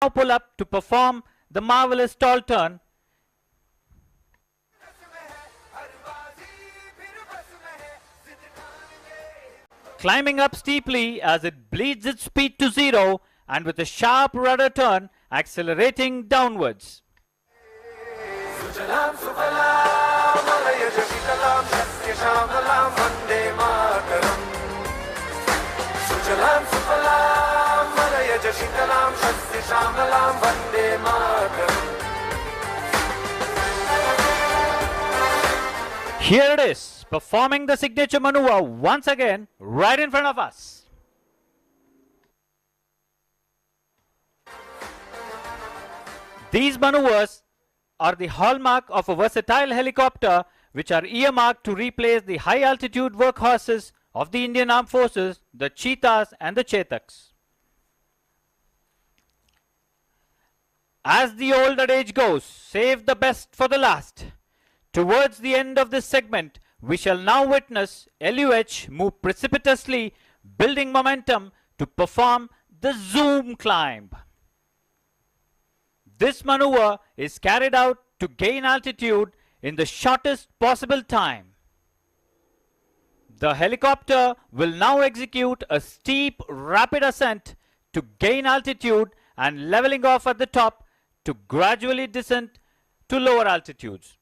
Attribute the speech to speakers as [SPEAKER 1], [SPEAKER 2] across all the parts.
[SPEAKER 1] now pull up to perform the marvelous tall turn. Climbing up steeply as it bleeds its speed to zero, and with a sharp rudder turn, accelerating downwards. Here it is, performing the signature maneuver once again, right in front of us. These maneuvers are the hallmark of a versatile helicopter, which are earmarked to replace the high-altitude workhorses of the Indian Armed Forces, the Cheetahs and the Chetaks. As the old adage goes, save the best for the last. Towards the end of this segment, we shall now witness LUH move precipitously, building momentum to perform the zoom climb. This maneuver is carried out to gain altitude in the shortest possible time. The helicopter will now execute a steep, rapid ascent to gain altitude and leveling off at the top to gradually descend to lower altitudes.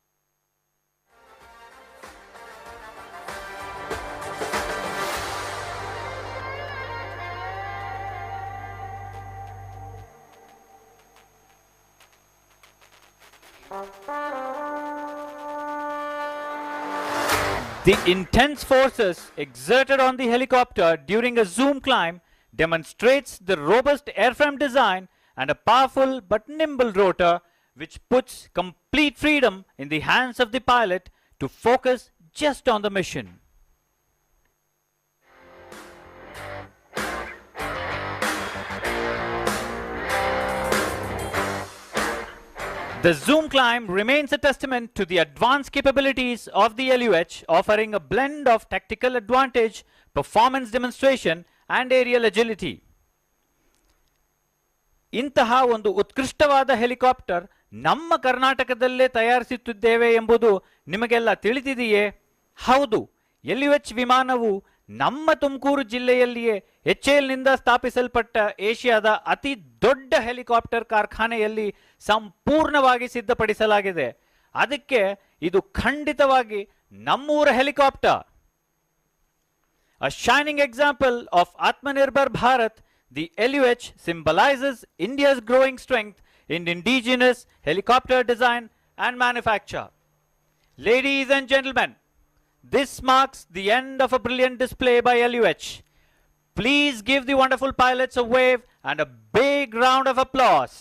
[SPEAKER 1] The intense forces exerted on the helicopter during a zoom climb demonstrates the robust airframe design and a powerful but nimble rotor, which puts complete freedom in the hands of the pilot to focus just on the mission. The zoom climb remains a testament to the advanced capabilities of the LUH, offering a blend of tactical advantage, performance demonstration and aerial agility. ಇಂತಹ ಒಂದು ಉತ್ಕೃಷ್ಟವಾದ helicopter ನಮ್ಮ ಕರ್ನಾಟಕದಲ್ಲೇ ತಯಾರಿಸುತ್ತಿದ್ದೇವೆ ಎಂಬುದು ನಿಮಗೆಲ್ಲ ತಿಳಿದಿದೆಯೇ? ಹೌದು, LUH ವಿಮಾನವು ನಮ್ಮ ತುಮಕೂರು ಜಿಲ್ಲೆಯಲ್ಲಿಯೇ HALನಿಂದ ಸ್ಥಾಪಿಸಲ್ಪಟ್ಟ ಏಷ್ಯಾದ ಅತಿ ದೊಡ್ಡ ಹೆಲಿಕಾಪ್ಟರ್ ಕಾರ್ಖಾನೆಯಲ್ಲಿ ಸಂಪೂರ್ಣವಾಗಿ ಸಿದ್ಧಪಡಿಸಲಾಗಿದೆ. ಅದಕ್ಕೆ ಇದು ಖಂಡಿತವಾಗಿ ನಮ್ಮೂರ helicopter. A shining example of Atmanirbhar Bharat, the LUH symbolizes India's growing strength in indigenous helicopter design and manufacture. Ladies and gentlemen, this marks the end of a brilliant display by LUH. Please give the wonderful pilots a wave and a big round of applause.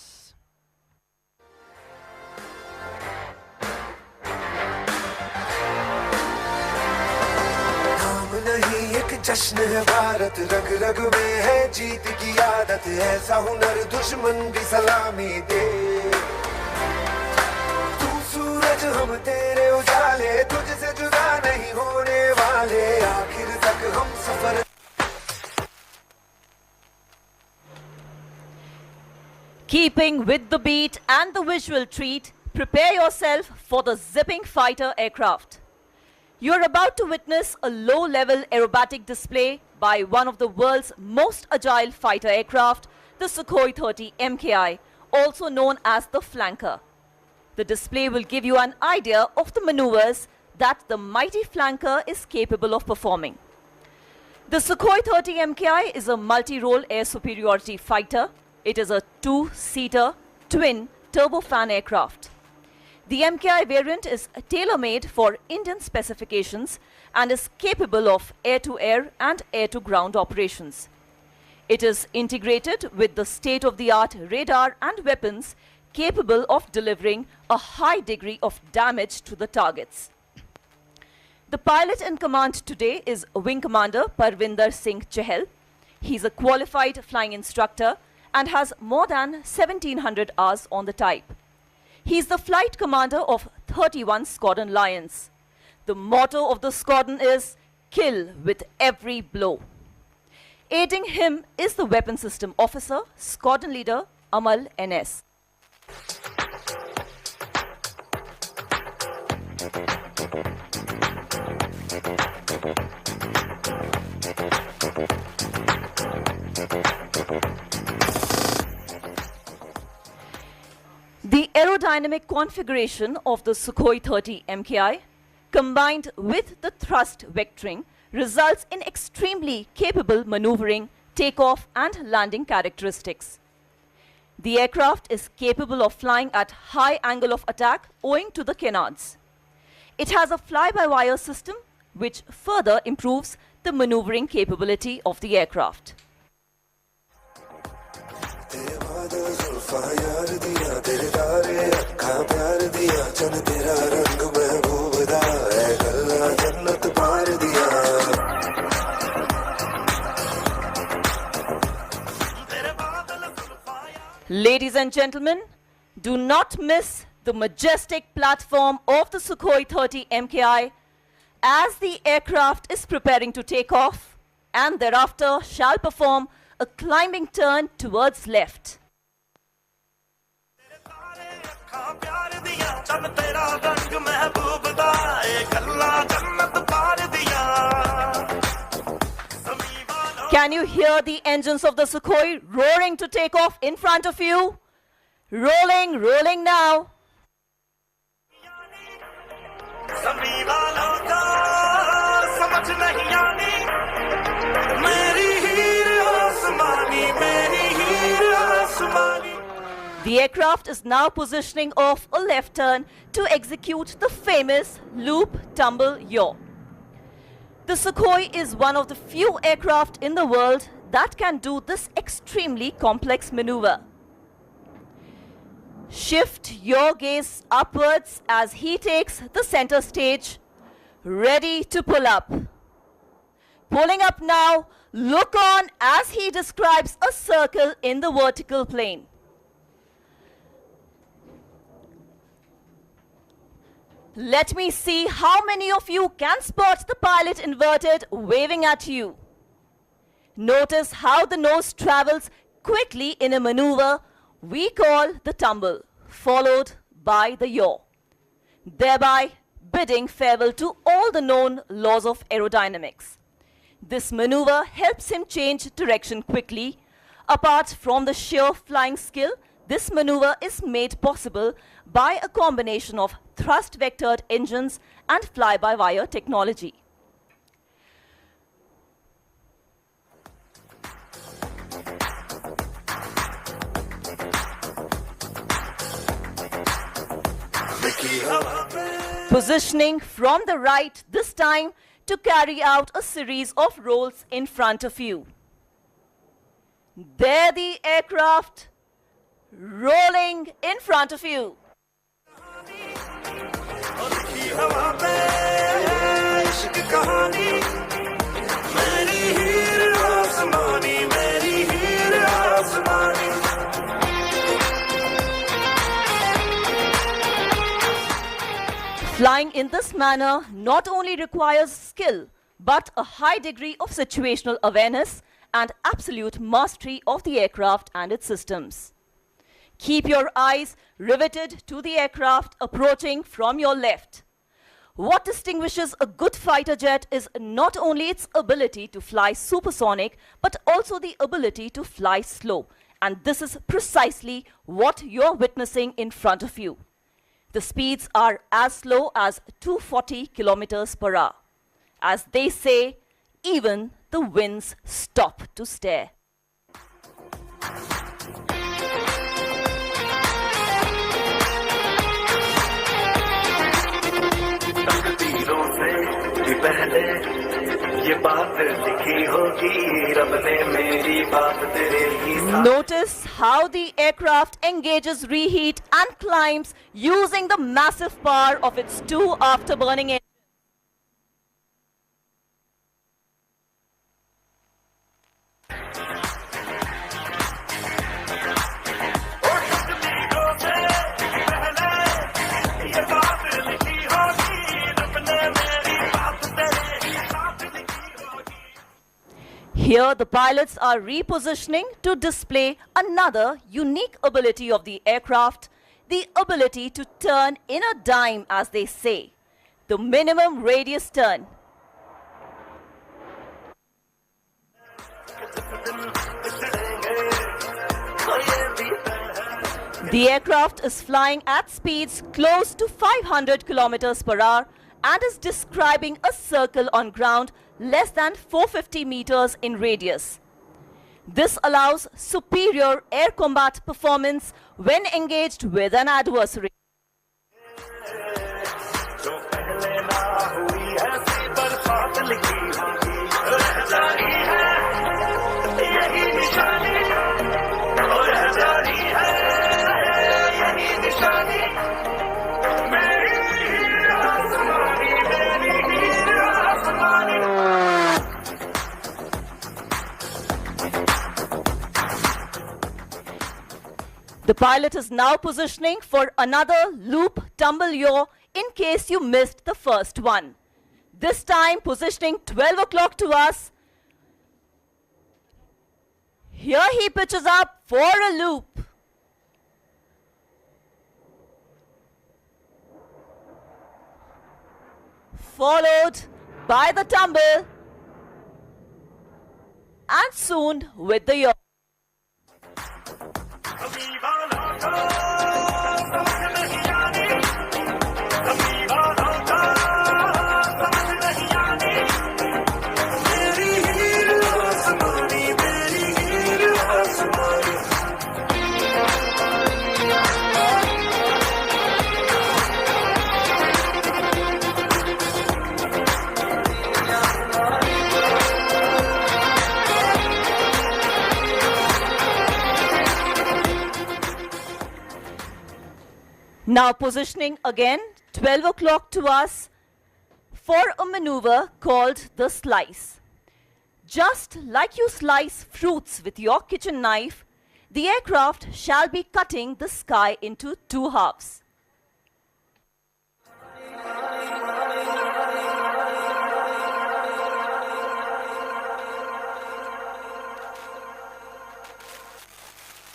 [SPEAKER 2] जश्न है भारत, रग रग में है जीत की आदत, ऐसा हुनर दुश्मन भी सलामी दे. तू सूरज हम तेरे उजाले, तुझसे जुदा नहीं होने वाले, आखिर तक हम सफर.
[SPEAKER 3] Keeping with the beat and the visual treat, prepare yourself for the zipping fighter aircraft. You are about to witness a low-level aerobatic display by one of the world's most agile fighter aircraft, the Sukhoi 30 MKI, also known as the Flanker. The display will give you an idea of the maneuvers that the mighty Flanker is capable of performing. The Sukhoi 30 MKI is a multi-role air superiority fighter. It is a two-seater twin turbofan aircraft. The MKI variant is tailor-made for Indian specifications and is capable of air-to-air and air-to-ground operations. It is integrated with the state-of-the-art radar and weapons capable of delivering a high degree of damage to the targets. The pilot in command today is Wing Commander Parvinder Singh Chahal. He is a qualified flying instructor and has more than 1700 hours on the type. He is the flight commander of 31 Squadron Lions. The motto of the squadron is kill with every blow. Aiding him is the weapon system officer, squadron leader Amal NS. The aerodynamic configuration of the Sukhoi 30 MKI, combined with the thrust vectoring, results in extremely capable maneuvering, takeoff and landing characteristics. The aircraft is capable of flying at high angle of attack owing to the canards. It has a fly-by-wire system which further improves the maneuvering capability of the aircraft. Ladies and gentlemen, do not miss the majestic platform of the Sukhoi 30 MKI as the aircraft is preparing to take off and thereafter shall perform a climbing turn towards left. Can you hear the engines of the Sukhoi roaring to take off in front of you? Rolling, rolling now. The aircraft is now positioning off a left turn to execute the famous loop tumble yaw. The Sukhoi is one of the few aircraft in the world that can do this extremely complex maneuver. Shift your gaze upwards as he takes the center stage, ready to pull up. Pulling up now, look on as he describes a circle in the vertical plane. Let me see how many of you can spot the pilot inverted waving at you. Notice how the nose travels quickly in a maneuver we call the tumble, followed by the yaw, thereby bidding farewell to all the known laws of aerodynamics. This maneuver helps him change direction quickly. Apart from the sheer flying skill, this maneuver is made possible by a combination of thrust-vectored engines and fly-by-wire technology. Positioning from the right this time to carry out a series of rolls in front of you. There the aircraft rolling in front of you. Flying in this manner not only requires skill, but a high degree of situational awareness and absolute mastery of the aircraft and its systems. Keep your eyes riveted to the aircraft approaching from your left. What distinguishes a good fighter jet is not only its ability to fly supersonic, but also the ability to fly slow. And this is precisely what you're witnessing in front of you. The speeds are as slow as 240 kilometers per hour. As they say, even the winds stop to stare. Notice how the aircraft engages reheat and climbs using the massive power of its two afterburning engines. Here, the pilots are repositioning to display another unique ability of the aircraft, the ability to turn in a dime, as they say, the minimum radius turn. The aircraft is flying at speeds close to 500 kilometers per hour and is describing a circle on ground less than 450 meters in radius. This allows superior air combat performance when engaged with an adversary. The pilot is now positioning for another loop tumble yaw in case you missed the first one. This time positioning 12 o'clock to us. Here he pitches up for a loop. Followed by the tumble and soon with the yaw. Now positioning again 12 o'clock to us for a maneuver called the slice. Just like you slice fruits with your kitchen knife, the aircraft shall be cutting the sky into two halves.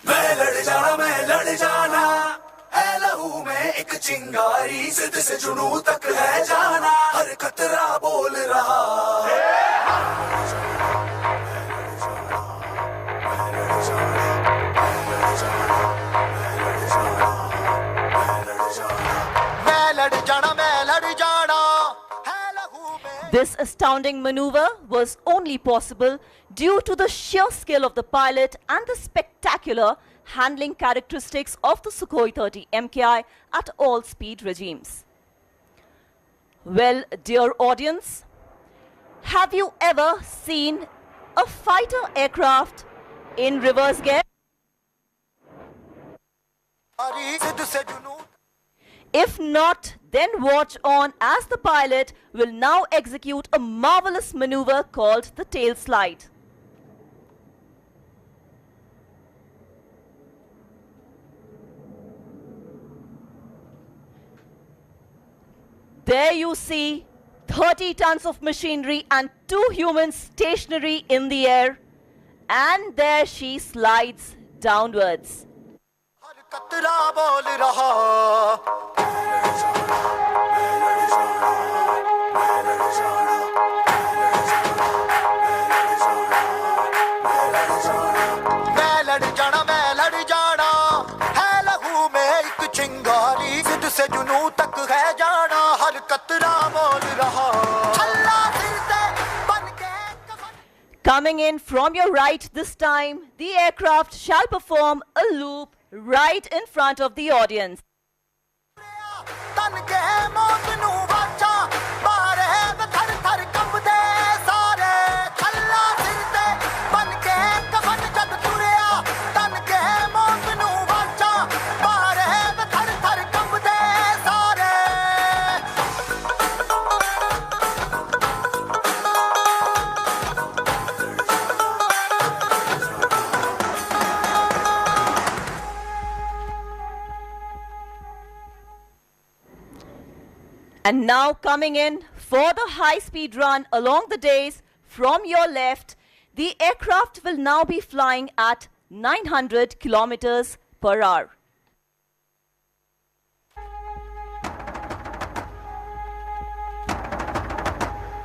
[SPEAKER 2] मैं लड़ जाना है लहू में एक चिंगारी जिद से जुनू तक है जाना हर खतरा बोल रहा
[SPEAKER 3] This astounding maneuver was only possible due to the sheer skill of the pilot and the spectacular handling characteristics of the Sukhoi 30 MKI at all speed regimes. Well, dear audience, have you ever seen a fighter aircraft in reverse gear? If not, then watch on as the pilot will now execute a marvelous maneuver called the tail slide. There you see 30 tons of machinery and 2 humans stationary in the air, and there she slides downwards. Coming in from your right this time, the aircraft shall perform a loop right in front of the audience. And now coming in for the high-speed run along the days from your left, The aircraft will now be flying at 900 kilometers per hour.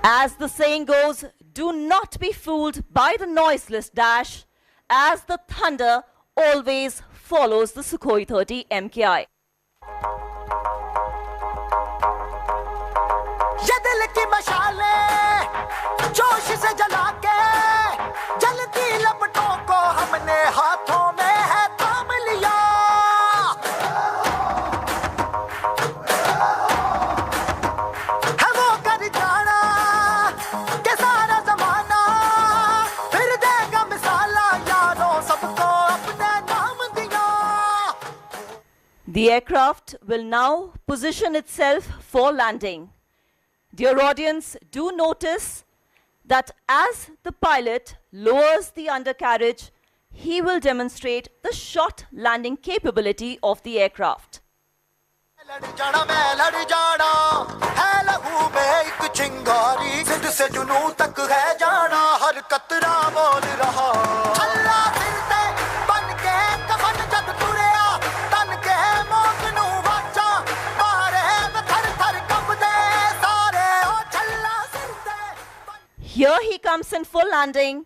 [SPEAKER 3] As the saying goes, do not be fooled by the noiseless dash, as the thunder always follows the Sukhoi 30 MKI.
[SPEAKER 2] ये दिल की मशालें जोश से जला के जलती लपटों को हमने हाथों में है थाम लिया है वो कर जाना के सारा जमाना फिर देगा मिसाला यारों सबको अपने नाम दिया.
[SPEAKER 3] The aircraft will now position itself for landing. Dear audience, do notice that as the pilot lowers the undercarriage, he will demonstrate the short landing capability of the aircraft.
[SPEAKER 2] लड़ जाना मैं लड़ जाना है लहू में एक चिंगारी जिद से जुनू तक है जाना हर कतरा बोल रहा अल्लाह फिरते बन के कफन जब तुरया तन के मौत नू वाचा मारे में थर थर कंबदे सारे ओ छल्ला फिरते.
[SPEAKER 3] Here he comes in full landing.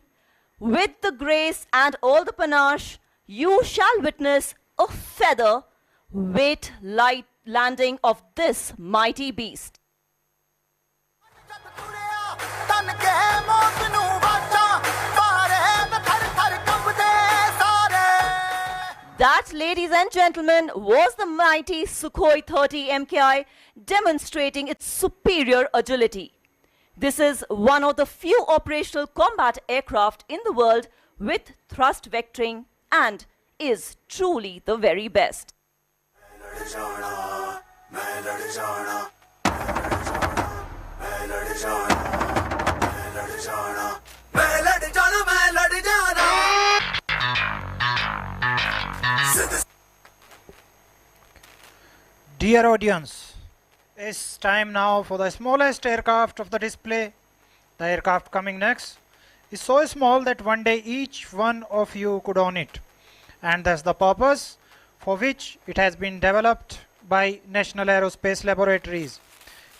[SPEAKER 3] With the grace and all the panache, you shall witness a feather weight light landing of this mighty beast.
[SPEAKER 2] जब तुरया तन के मौत नू वाचा मारे में थर थर कंबदे सारे.
[SPEAKER 3] That, ladies and gentlemen, was the mighty Sukhoi 30 MKI demonstrating its superior agility. This is one of the few operational combat aircraft in the world with thrust vectoring and is truly the very best.
[SPEAKER 2] लड़ जाना मैं लड़ जाना मैं लड़ जाना मैं लड़ जाना मैं लड़ जाना मैं लड़ जाना.
[SPEAKER 4] Dear audience, it's time now for the smallest aircraft of the display. The aircraft coming next is so small that one day each one of you could own it. And that's the purpose for which it has been developed by National Aerospace Laboratories.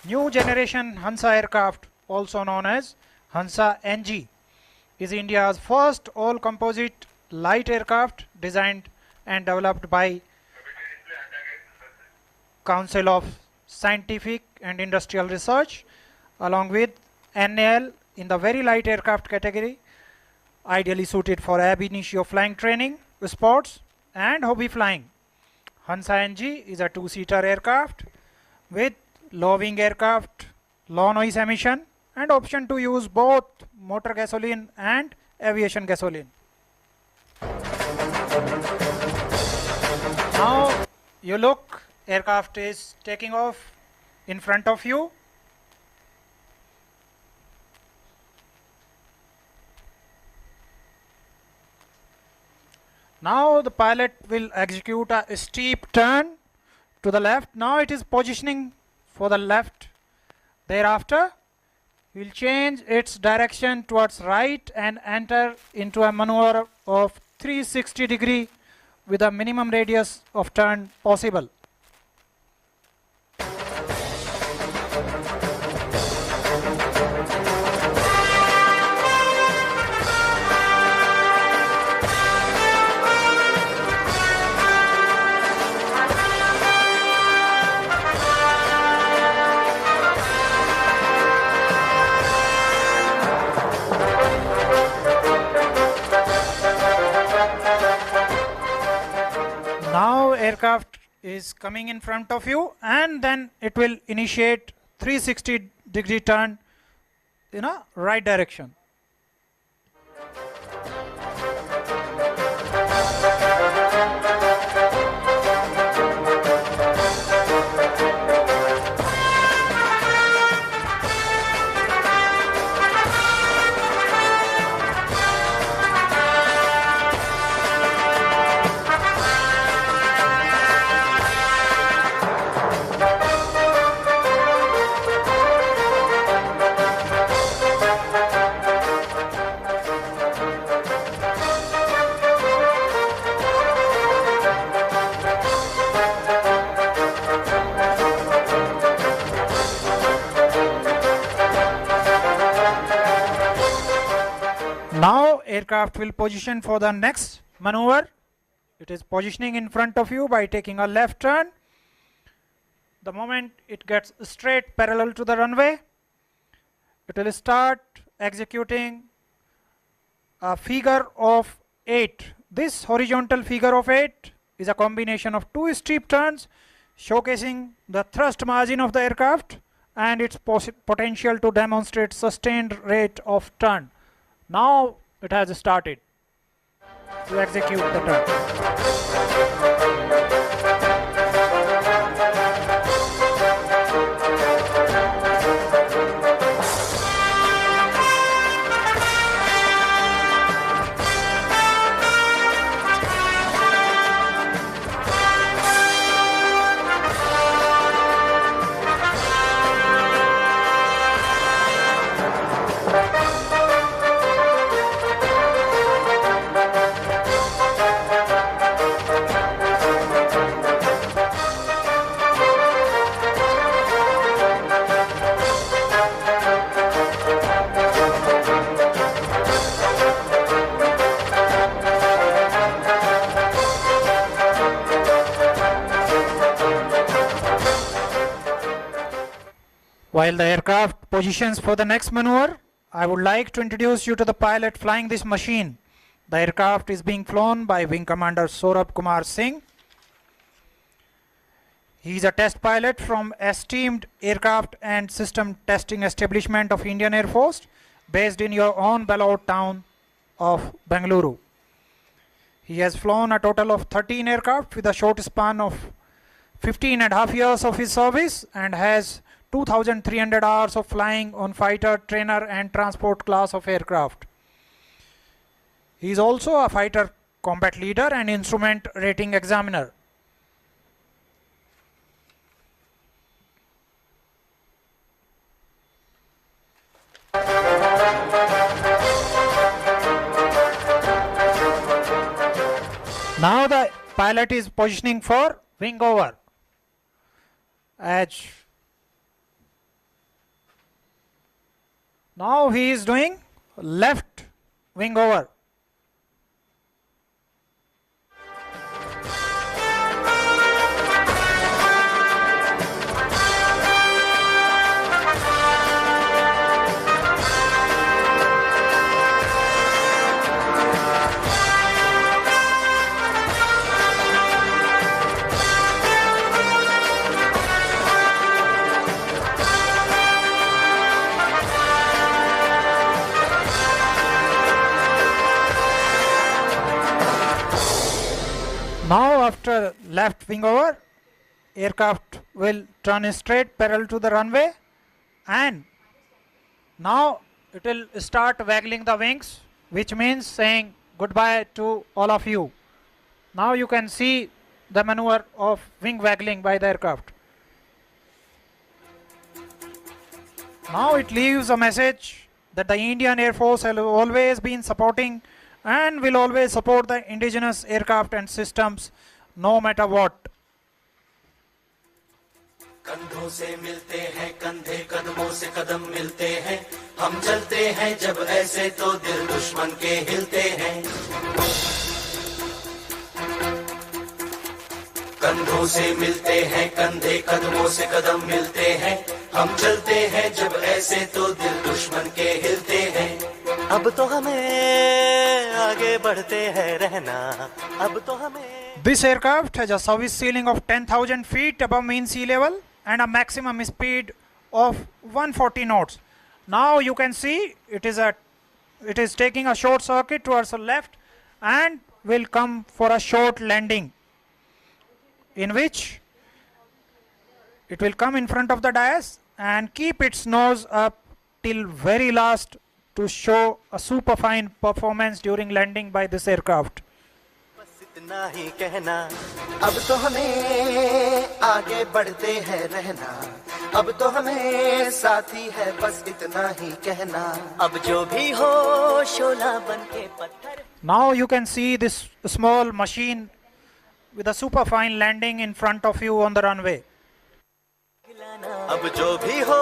[SPEAKER 4] New generation Hansa aircraft, also known as Hansa NG, is India's first all-composite light aircraft designed and developed by Council of Scientific and Industrial Research along with NAL in the very light aircraft category, ideally suited for ab initio flying training, sports and hobby flying. Hansa NG is a two-seater aircraft with low wing aircraft, low noise emission and option to use both motor gasoline and aviation gasoline. Now you look, aircraft is taking off in front of you. Now the pilot will execute a steep turn to the left. Now it is positioning for the left. Thereafter, we will change its direction towards right and enter into a maneuver of 360 degree with a minimum radius of turn possible. Now aircraft is coming in front of you and then it will initiate 360 degree turn in a right direction. aircraft will position for the next maneuver. It is positioning in front of you by taking a left turn. The moment it gets straight parallel to the runway, it will start executing a figure of 8. This horizontal figure of 8 is a combination of 2 steep turns showcasing the thrust margin of the aircraft and its potential to demonstrate sustained rate of turn. Now it has started to execute the turn. While the aircraft positions for the next maneuver, I would like to introduce you to the pilot flying this machine. The aircraft is being flown by Wing Commander Saurabh Kumar Singh. He is a test pilot from esteemed aircraft and system testing establishment of Indian Air Force based in your own beloved town of Bengaluru. He has flown a total of 13 aircraft with a short span of 15.5 years of his service and has 2,300 hours of flying on fighter, trainer and transport class of aircraft. He is also a fighter combat leader and instrument rating examiner. Now the pilot is positioning for wing over. Now he is doing left wing over. Now after left wing over, aircraft will turn straight parallel to the runway and now it will start waggling the wings, which means saying goodbye to all of you. Now you can see the maneuver of wing waggling by the aircraft. Now it leaves a message that the Indian Air Force has always been supporting and will always support the indigenous aircraft and systems no matter what.
[SPEAKER 5] कंधों से मिलते हैं कंधे कदमों से कदम मिलते हैं हम चलते हैं जब ऐसे तो दिल दुश्मन के हिलते हैं कंधों से मिलते हैं कंधे कदमों से कदम मिलते हैं हम चलते हैं जब ऐसे तो दिल दुश्मन के हिलते हैं अब तो हमें आगे बढ़ते हैं रहना अब तो हमें.
[SPEAKER 4] This aircraft has a service ceiling of 10,000 feet above mean sea level and a maximum speed of 140 knots. Now you can see it is taking a short circuit towards the left and will come for a short landing, in which it will come in front of the dais and keep its nose up till very last to show a super fine performance during landing by this aircraft.
[SPEAKER 5] बस इतना ही कहना अब तो हमें आगे बढ़ते हैं रहना अब तो हमें साथी है बस इतना ही कहना अब जो भी हो शोला बनके पत्थर.
[SPEAKER 4] Now you can see this small machine with a super fine landing in front of you on the runway.
[SPEAKER 5] अब जो भी हो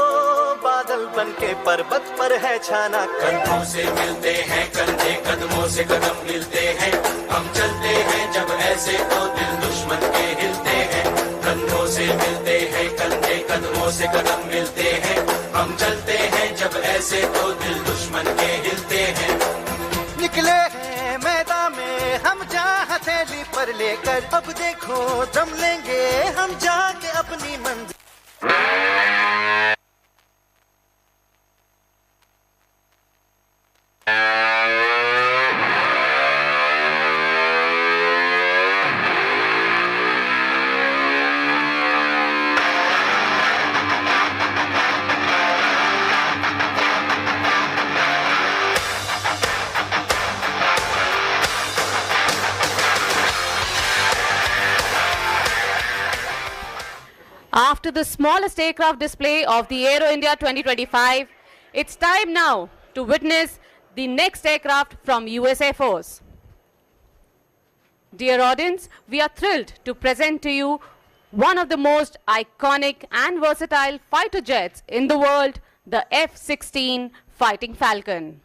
[SPEAKER 5] बादल बनके पर्वत पर है छाना।
[SPEAKER 6] कंधों से मिलते हैं कंधे, कदमों से कदम मिलते हैं, हम चलते हैं जब ऐसे तो दिल दुश्मन के हिलते हैं। कंधों से मिलते हैं कंधे, कदमों से कदम मिलते हैं, हम चलते हैं जब ऐसे तो दिल दुश्मन के हिलते हैं।
[SPEAKER 5] निकले हैं मैदान में हम जहाँ हथेली पर लेकर, अब देखो दम लेंगे हम जाके अपनी मंजिल।
[SPEAKER 7] After the smallest aircraft display of the Aero India 2025, it's time now to witness the next aircraft from US Air Force. Dear audience, we are thrilled to present to you one of the most iconic and versatile fighter jets in the world, the F-16 Fighting Falcon.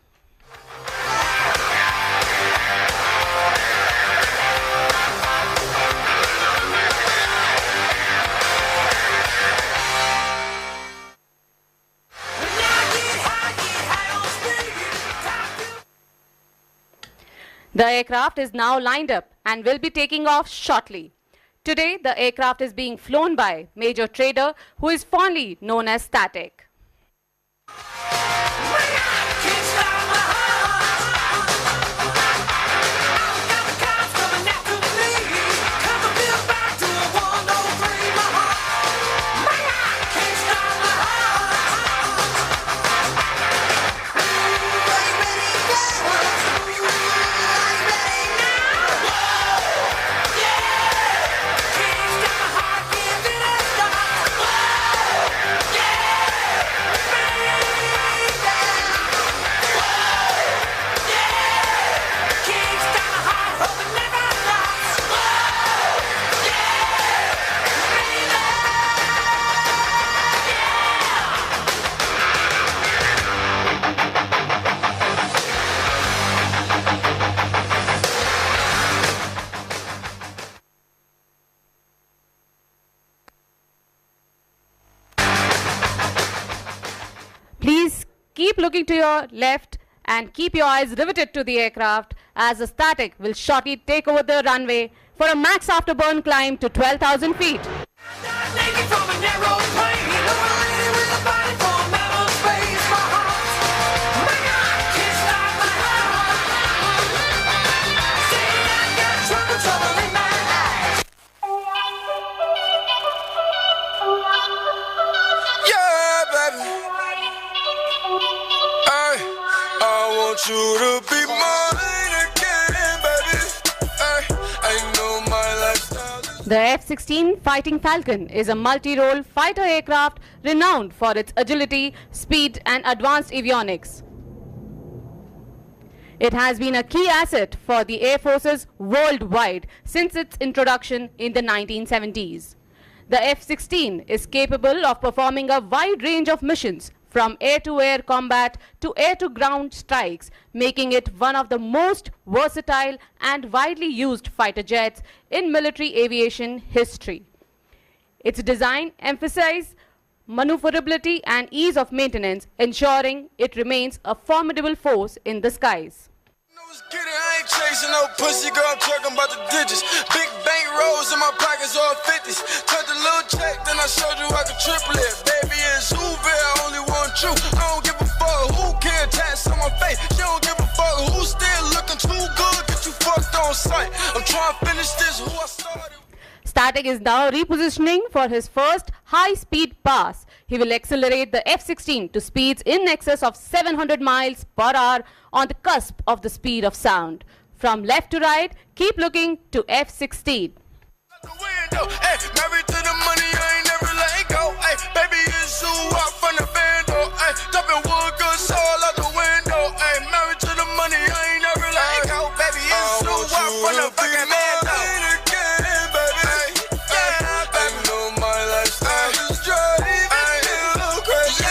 [SPEAKER 7] The aircraft is now lined up and will be taking off shortly. Today, the aircraft is being flown by Major Trader, who is fondly known as Static. Please keep looking to your left and keep your eyes riveted to the aircraft, as the Static will shortly take over the runway for a max afterburn climb to 12,000 feet.
[SPEAKER 8] You to be mine again, baby. I know my lifestyle is...
[SPEAKER 7] The F-16 Fighting Falcon is a multi-role fighter aircraft renowned for its agility, speed and advanced avionics. It has been a key asset for the Air Forces worldwide since its introduction in the 1970s. The F-16 is capable of performing a wide range of missions, from air-to-air combat to air-to-ground strikes, making it one of the most versatile and widely used fighter jets in military aviation history. Its design emphasizes maneuverability and ease of maintenance, ensuring it remains a formidable force in the skies.
[SPEAKER 8] I ain't chasing no pussy, girl, I'm talking about the digits. Big bank rolls in my pockets, all 50s. Cut the little check, then I showed you I could triple it. Baby, it's Uber, I only want you. I don't give a fuck who can tats on my face. She don't give a fuck who's still looking too good. Get you fucked on sight. I'm trying to finish this, who I started.
[SPEAKER 7] Static is now repositioning for his first high-speed pass. He will accelerate the F-16 to speeds in excess of 700 miles per hour on the cusp of the speed of sound. From left to right, keep looking to F-16.
[SPEAKER 8] Hey, married to the money, I ain't never let go. Hey, baby, it's who up from the bando. Hey, dumping wood, good soul out the window. Hey, married to the money, I ain't never let go. Baby, it's who up from the fucking bando. I know my lifestyle is driving me crazy.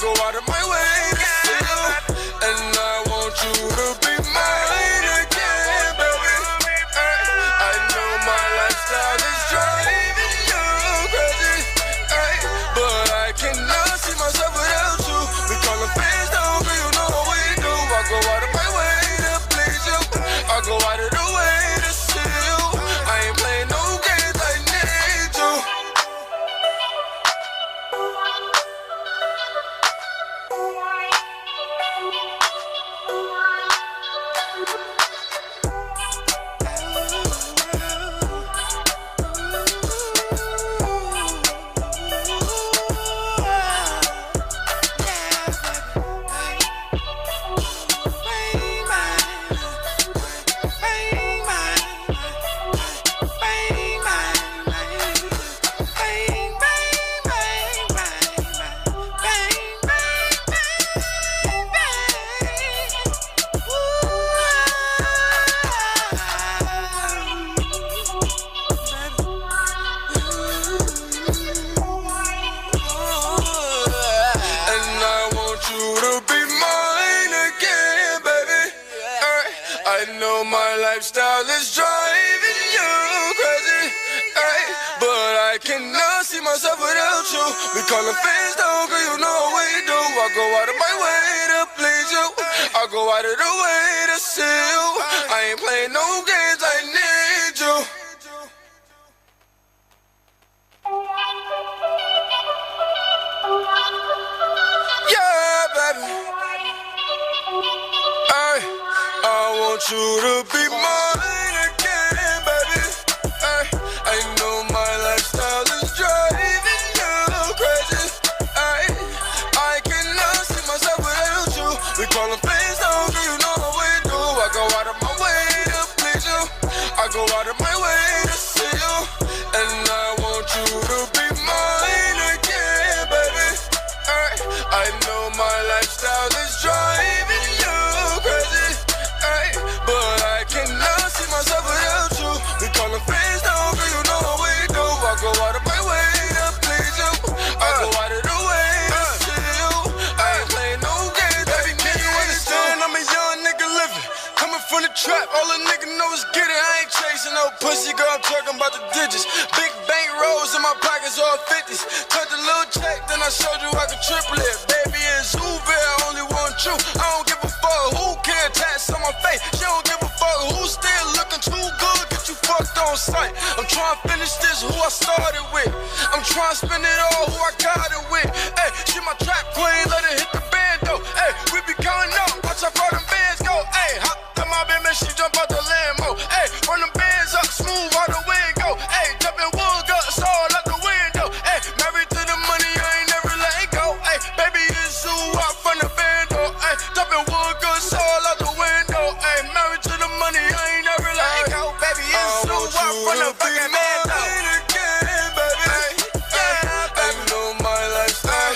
[SPEAKER 8] go out of my way to see you. And I want you to be mine again, baby. I know my lifestyle is driving you crazy, but I cannot see myself without you. We calling fans down, girl, you know what we do. I go out of my way to please you. I go out of the way to see you. I ain't playing no games, I need you. Lifestyle is driving you crazy, but I cannot see myself without you. We calling fans down, girl, you know what we do. I go out of my way to please you. I go out of the way to see you. I ain't playing no games, I need you. Yeah, baby. I want you to be mine again, baby. I know my lifestyle is driving you crazy. I cannot see myself without you. We calling fans down, girl, you know what we do. I go out of my way to please you. I go out of my way to see you. And I want you to be mine again, baby. I know my lifestyle is driving you crazy, but I cannot see myself without you. We calling fans down, girl, you know what we do. I go out of my way to please you. I go out of the way to see you. I ain't playing no games, baby. Can you understand? I'm a young nigga living, coming from the trap. All a nigga know is get it. I ain't chasing no pussy, girl. I'm talking about the digits. Big bank rolls in my pockets, all 50s. Cut the little check, then I showed you I could triple it. Baby, it's Uber, I only want you. I don't give a fuck who can tats on my face. She don't give a fuck who's still looking too good. Get you fucked on sight. I'm trying to finish this, who I started with. I'm trying to spend it all, who I got it with. Hey, she my trap queen, let her hit the bando. Hey, we be counting up, watch how far them bands go. Hey, hop in my baby, she jump out the Lambo. Hey, run them bands up, smooth out the window. Hey, jumping wood guts all out the window. Hey, married to the money, I ain't never let it go. Hey, baby, it's who out from the bando. Hey, jumping wood guts all out the window. Hey, married to the money, I ain't never let it go. Baby, it's who out from the fucking bando. I know my lifestyle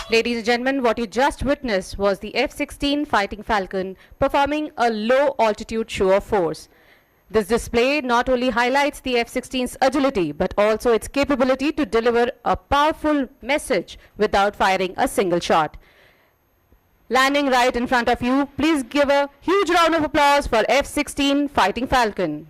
[SPEAKER 7] Ladies and gentlemen, what you just witnessed was the F-16 Fighting Falcon performing a low-altitude show of force. This display not only highlights the F-16's agility, but also its capability to deliver a powerful message without firing a single shot. Landing right in front of you, please give a huge round of applause for F-16 Fighting Falcon.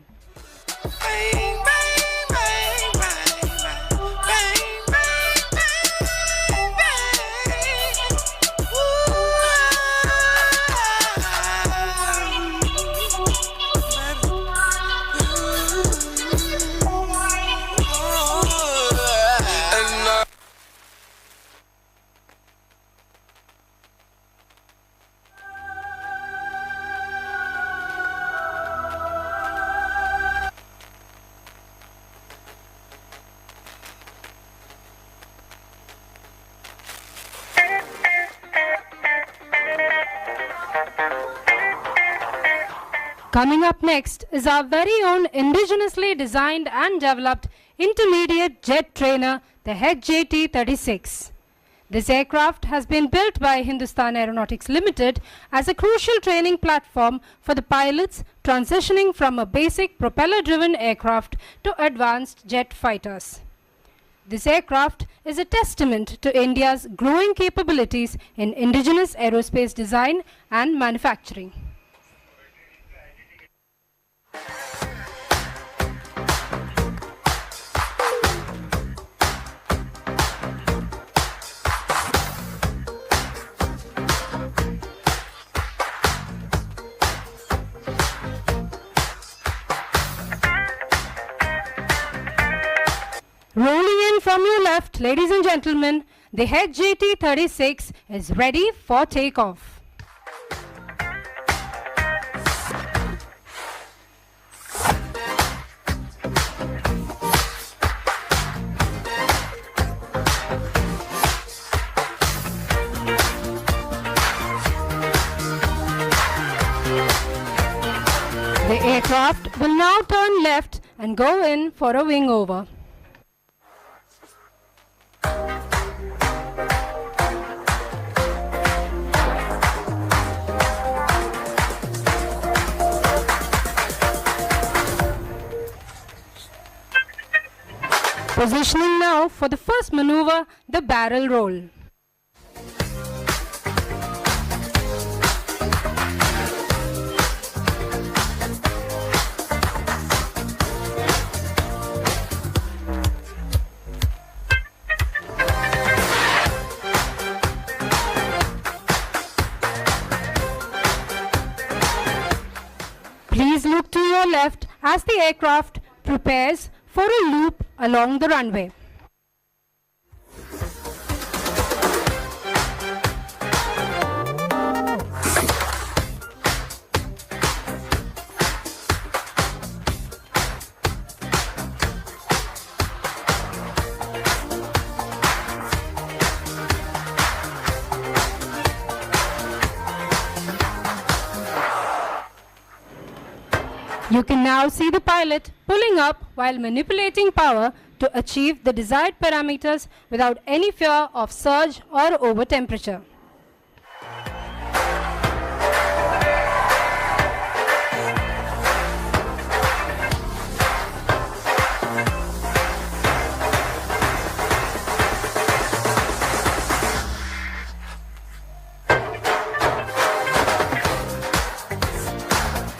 [SPEAKER 9] Coming up next is our very own indigenously designed and developed intermediate jet trainer, the HJT-36. This aircraft has been built by Hindustan Aeronautics Limited as a crucial training platform for the pilots transitioning from a basic propeller-driven aircraft to advanced jet fighters. This aircraft is a testament to India's growing capabilities in indigenous aerospace design and manufacturing. Rolling in from your left, ladies and gentlemen, the HJT-36 is ready for takeoff. The aircraft will now turn left and go in for a wing over. Positioning now for the first maneuver, the barrel roll. Please look to your left as the aircraft prepares for a loop along the runway. You can now see the pilot pulling up while manipulating power to achieve the desired parameters without any fear of surge or over temperature.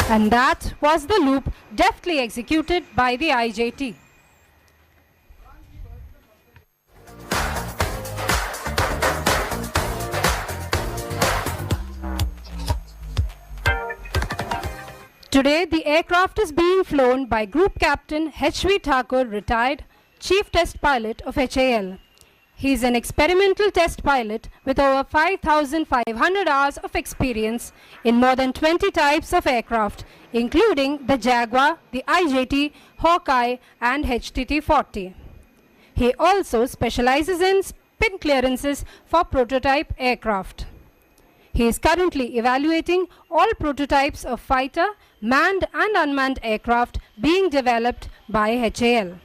[SPEAKER 9] And that was the loop deftly executed by the IJT. Today, the aircraft is being flown by Group Captain H.V. Thakur, retired Chief Test Pilot of HAL. He is an experimental test pilot with over 5,500 hours of experience in more than 20 types of aircraft, including the Jaguar, the IJT, Hawkeye, and HTT-40. He also specializes in spin clearances for prototype aircraft. He is currently evaluating all prototypes of fighter, manned and unmanned aircraft being developed by HAL.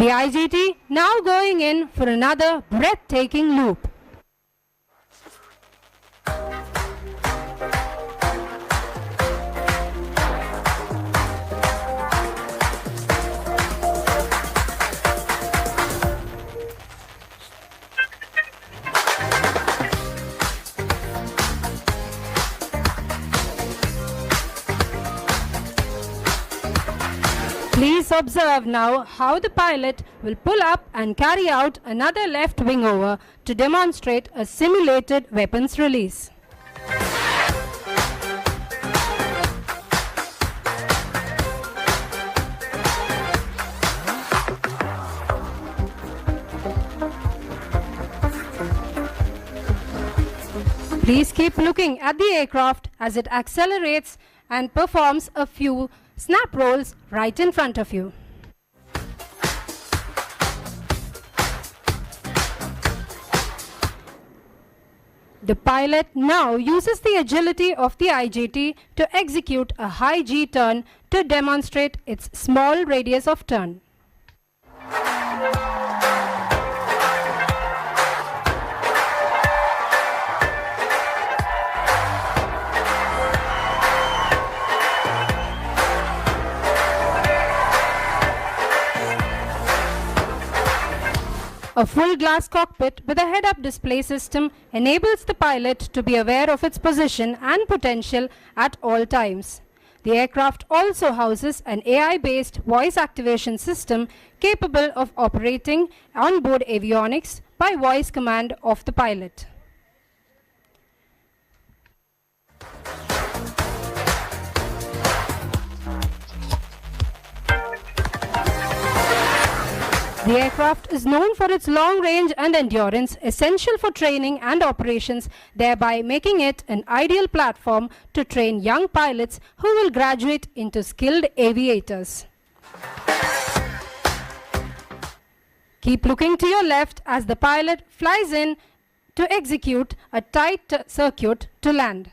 [SPEAKER 9] The IGT now going in for another breathtaking loop. Please observe now how the pilot will pull up and carry out another left wing over to demonstrate a simulated weapons release. Please keep looking at the aircraft as it accelerates and performs a few snap rolls right in front of you. The pilot now uses the agility of the IGT to execute a high G turn to demonstrate its small radius of turn. A full glass cockpit with a head-up display system enables the pilot to be aware of its position and potential at all times. The aircraft also houses an AI-based voice activation system capable of operating onboard avionics by voice command of the pilot. The aircraft is known for its long range and endurance, essential for training and operations, thereby making it an ideal platform to train young pilots who will graduate into skilled aviators. Keep looking to your left as the pilot flies in to execute a tight circuit to land.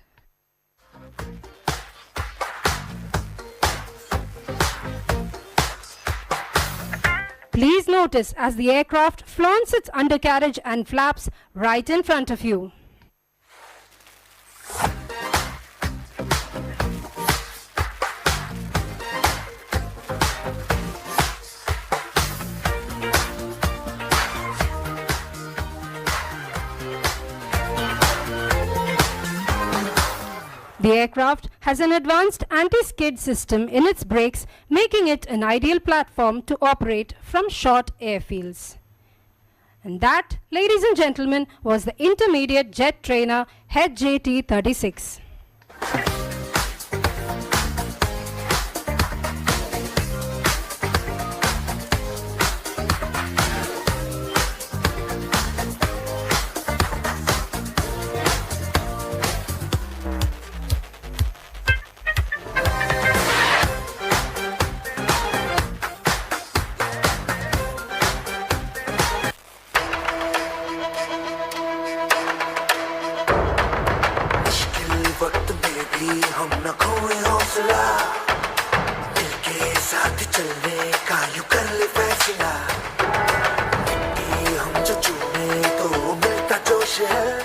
[SPEAKER 9] Please notice as the aircraft flaunts its undercarriage and flaps right in front of you. The aircraft has an advanced anti-skid system in its brakes, making it an ideal platform to operate from short airfields. And that, ladies and gentlemen, was the Intermediate Jet Trainer HJT-36.
[SPEAKER 5] वक्त में भी हम न खोए हौसला, दिल के साथ चलने का यूं कर ले फैसला, हम जो चुने तो मिलता जोश है.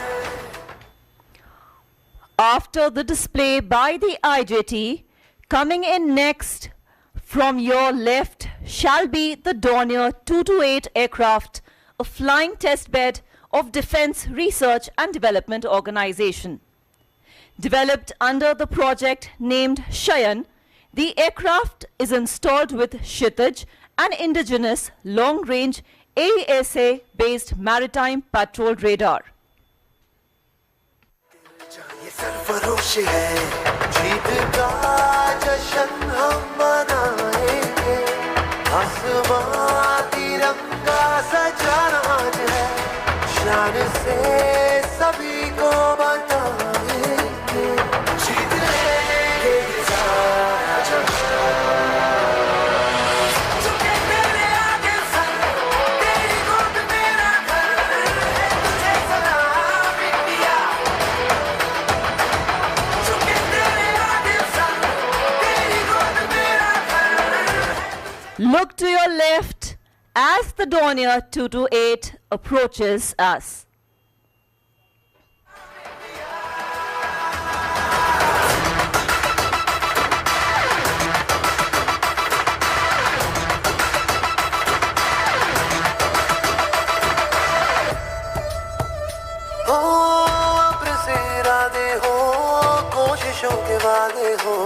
[SPEAKER 3] After the display by the IJT, coming in next from your left shall be the Dornier 228 aircraft, a flying testbed of Defense Research and Development Organization. Developed under the project named Shayan, the aircraft is installed with Kshitij, an indigenous long-range AESA-based maritime patrol radar.
[SPEAKER 5] ये सरफरोश है, जीत का जश्न हम मनाएंगे, आसमां तिरंगा सजाना आज है, शान से सभी को बताएंगे, जीत लेंगे ये सारा जहां. झुके तेरे आगे सर, तेरी गोद मेरा घर है, तुझे सलाम इंडिया. झुके तेरे आगे सर, तेरी गोद मेरा घर है.
[SPEAKER 3] Look to your left as the Dornier 228 approaches us.
[SPEAKER 2] हो अब्र से इरादे हो कोशिशों के वादे हो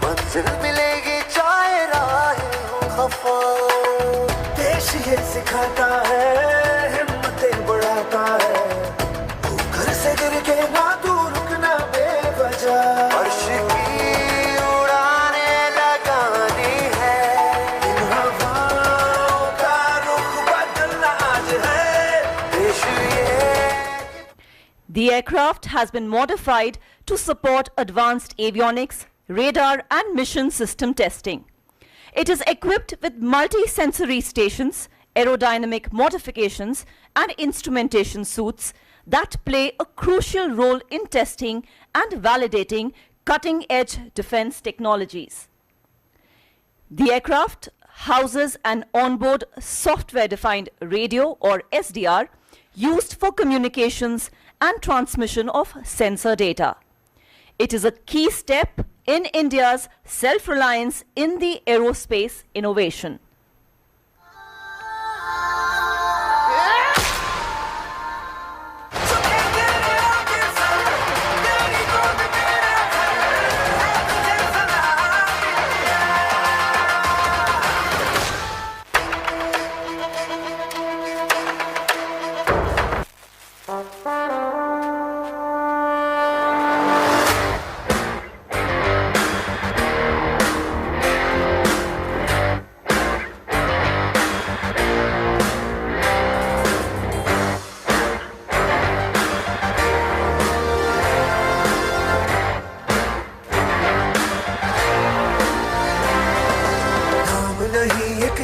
[SPEAKER 2] मंजिल मिलेगी चाहे राहें हो खफा देश ये सिखाता है हिम्मतें बढ़ाता है तू घर से गिर के ना तू रुकना बेवजह अर्श की उड़ाने लगानी है इन हवाओं का रुख बदलना आज है देश ये
[SPEAKER 3] The aircraft has been modified to support advanced avionics, radar and mission system testing. It is equipped with multi-sensory stations, aerodynamic modifications and instrumentation suites that play a crucial role in testing and validating cutting-edge defense technologies. The aircraft houses an onboard software-defined radio or SDR used for communications and transmission of sensor data. It is a key step in India's self-reliance in the aerospace innovation.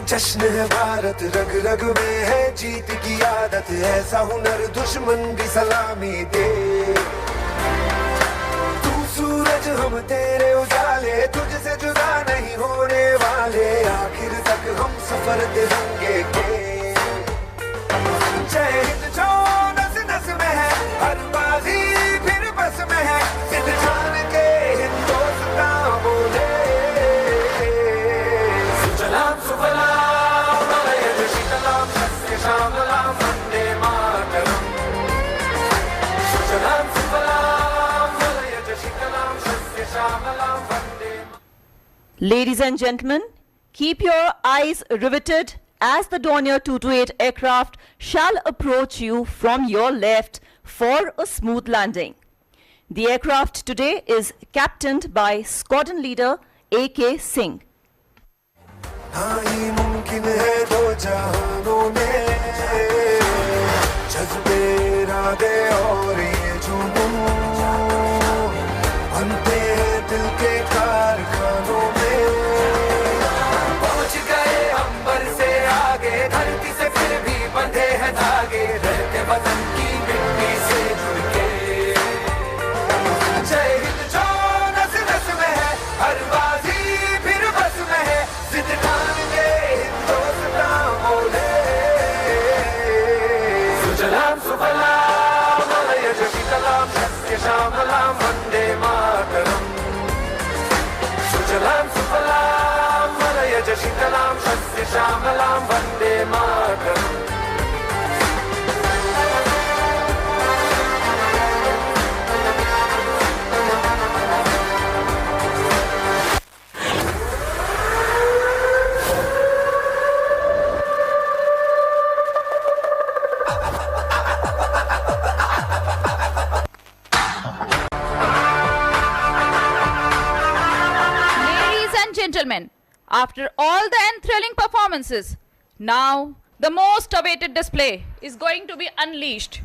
[SPEAKER 2] जश्न है भारत रग रग में है जीत की आदत ऐसा हुनर दुश्मन भी सलामी दे तू सूरज हम तेरे उजाले तुझसे जुदा नहीं होने वाले आखिर तक हम सफर तिरंगे के जय हिंद जो नस नस में है हर बाजी फिर बस में है सिद्ध जान के हिंदुस्तान बोले सुजलाम सुफलाम श्यामलाम वंदे मातरम सुजलाम सुफलाम मलयज शीतलाम सस्य श्यामलाम वंदे.
[SPEAKER 3] Ladies and gentlemen, keep your eyes riveted as the Dornier 228 aircraft shall approach you from your left for a smooth landing. The aircraft today is captained by Squadron Leader A.K. Singh.
[SPEAKER 2] हाँ ये मुमकिन है दो जहानों में जज्बे इरादे और ये जुनून बनते हैं दिल के कारखानों में पहुंच गए अंबर से आगे धरती से फिर भी बंधे हैं धागे रहते वतन की मिट्टी से जुड़ के जय हिंद जो नस नस में है हर बाजी फिर बस में है जिद सुजलाम सुफलाम मलयज शीतलाम सस्य श्यामलाम वंदे मातरम सुजलाम सुफलाम मलयज शीतलाम सस्य श्यामलाम Vande Mataram.
[SPEAKER 7] Gentlemen, after all the enthralling performances, now the most awaited display is going to be unleashed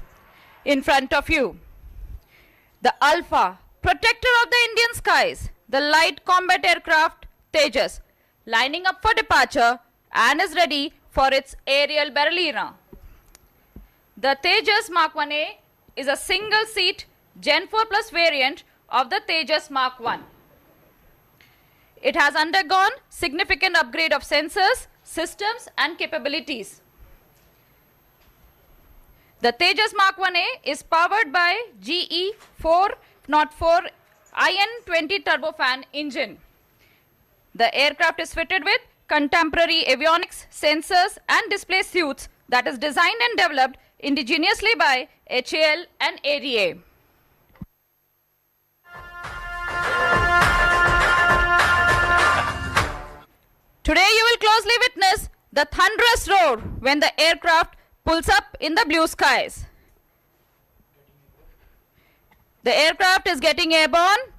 [SPEAKER 7] in front of you. The Alpha, protector of the Indian skies, the light combat aircraft Tejas, lining up for departure and is ready for its aerial ballerina. The Tejas Mark 1A is a single-seat Gen 4 Plus variant of the Tejas Mark 1. It has undergone significant upgrade of sensors
[SPEAKER 10] systems and capabilities. The Tejas Mark 1A is powered by GE 404 IN20 turbofan engine. The aircraft is fitted with contemporary avionics, sensors and display suites that is designed and developed indigenously by HAL and ADA. Today you will closely witness the thunderous roar when the aircraft pulls up in the blue skies. The aircraft is getting airborne.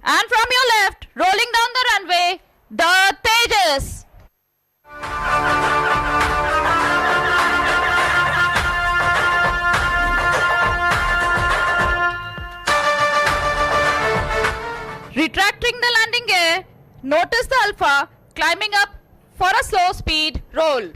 [SPEAKER 10] And from your left, rolling down the runway, the Tejas. Retracting the landing gear, notice the Alpha climbing up for a slow speed roll.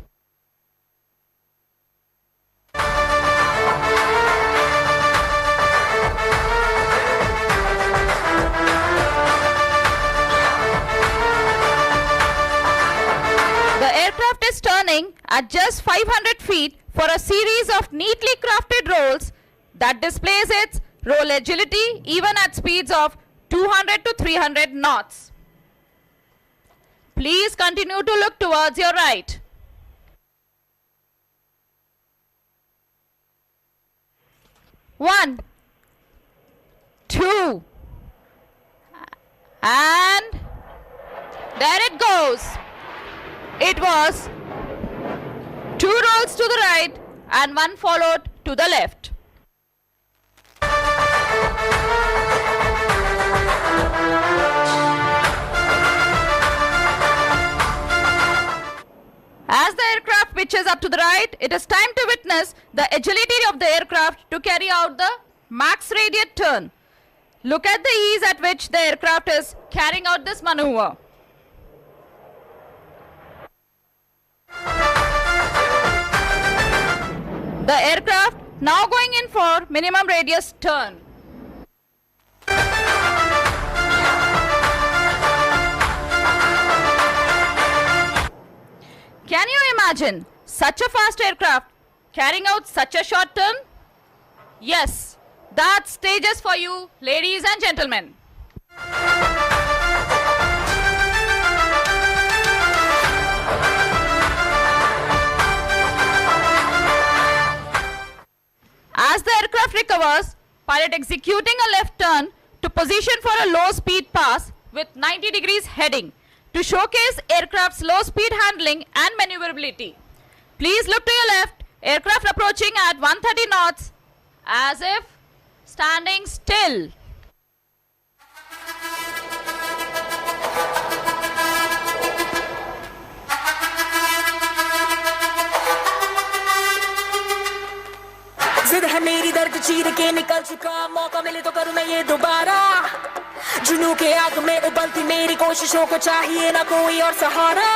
[SPEAKER 10] The aircraft is turning at just 500 feet for a series of neatly crafted rolls that displays its roll agility even at speeds of 200 to 300 knots. Please continue to look towards your right. One, two, and there it goes. It was 2 rolls to the right and 1 followed to the left. As the aircraft pitches up to the right, it is time to witness the agility of the aircraft to carry out the max radiate turn. Look at the ease at which the aircraft is carrying out this maneuver. The aircraft now going in for minimum radius turn. Can you imagine such a fast aircraft carrying out such a short turn? Yes, that's Tejas for you, ladies and gentlemen. As the aircraft recovers, pilot executing a left turn to position for a low speed pass with 90 degrees heading to showcase aircraft's low speed handling and maneuverability. Please look to your left, aircraft approaching at 130 knots as if standing still.
[SPEAKER 11] जिद है मेरी दर्द चीर के निकल चुका मौका मिले तो करूं मैं ये दोबारा जुनू के आग में उबलती मेरी कोशिशों को चाहिए ना कोई और सहारा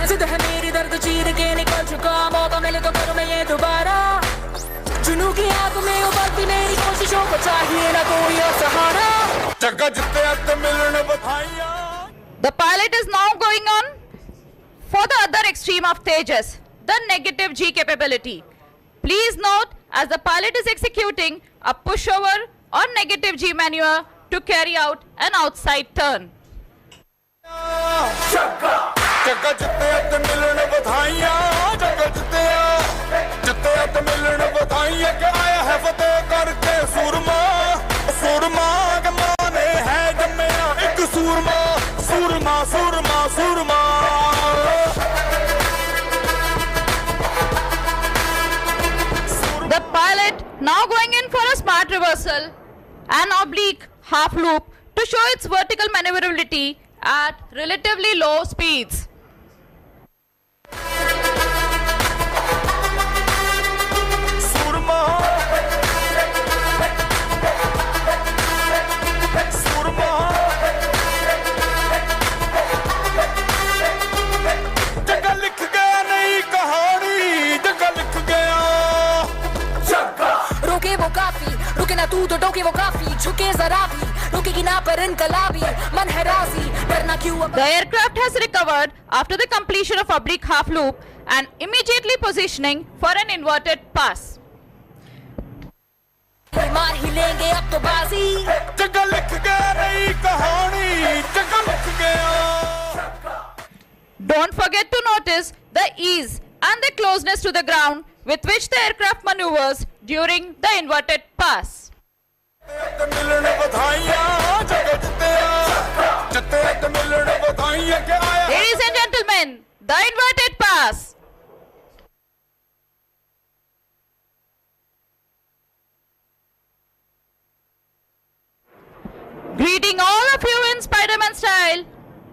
[SPEAKER 11] जिद है मेरी दर्द चीर के निकल चुका मौका मिले तो करूं मैं ये दोबारा जुनू की आग में उबलती मेरी कोशिशों को चाहिए ना कोई और सहारा
[SPEAKER 10] The pilot is now going on for the other extreme of Tejas, the negative G capability. Please note, as the pilot is executing a pushover or negative G maneuver to carry out an outside turn. The pilot now going in for a smart reversal, an oblique half loop to show its vertical maneuverability at relatively low speeds.
[SPEAKER 11] ना तू तो टोके वो काफी झुके जरा भी रुकेगी ना पर इनकलाबी मन है राजी डरना क्यों अब
[SPEAKER 10] The aircraft has recovered after the completion of oblique half loop and immediately positioning for an inverted pass.
[SPEAKER 11] मार ही लेंगे अब तो बाजी
[SPEAKER 8] जगह लिख गया नई कहानी जगह लिख गया
[SPEAKER 10] Don't forget to notice the ease and the closeness to the ground with which the aircraft maneuvers during the inverted pass.
[SPEAKER 8] मिलन बधाइयां जगह जिते मिलन बधाइयां के आया
[SPEAKER 10] Ladies and gentlemen, the inverted pass. Greeting all of you in Spider-Man style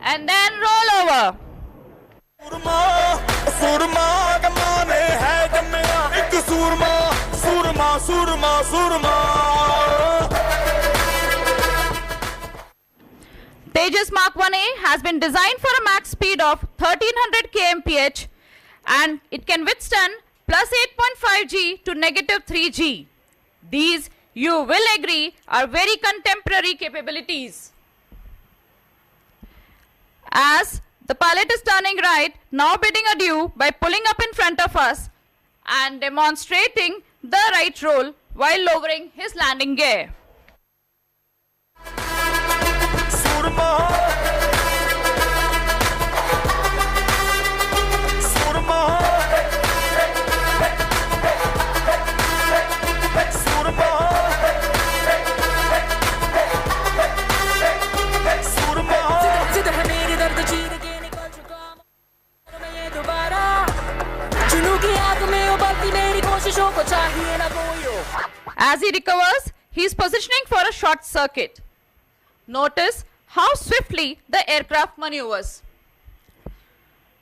[SPEAKER 10] and then roll over.
[SPEAKER 8] सूरमा सूरमा कमाने है जम्मिया एक सूरमा सूरमा सूरमा सूरमा
[SPEAKER 10] Tejas Mark 1A has been designed for a max speed of 1300 kmph and it can withstand plus 8.5 G to negative 3 G. These, you will agree, are very contemporary capabilities. As the pilot is turning right, now bidding adieu by pulling up in front of us and demonstrating the right roll while lowering his landing gear.
[SPEAKER 8] सूरमा सूरमा सूरमा सूरमा
[SPEAKER 11] जिद है मेरी दर्द चीर के निकल चुका मैं ये दोबारा जुनू की आग में उबलती मेरी कोशिशों को चाहिए ना कोई हो
[SPEAKER 10] As he recovers, he is positioning for a short circuit. Notice how swiftly the aircraft maneuvers.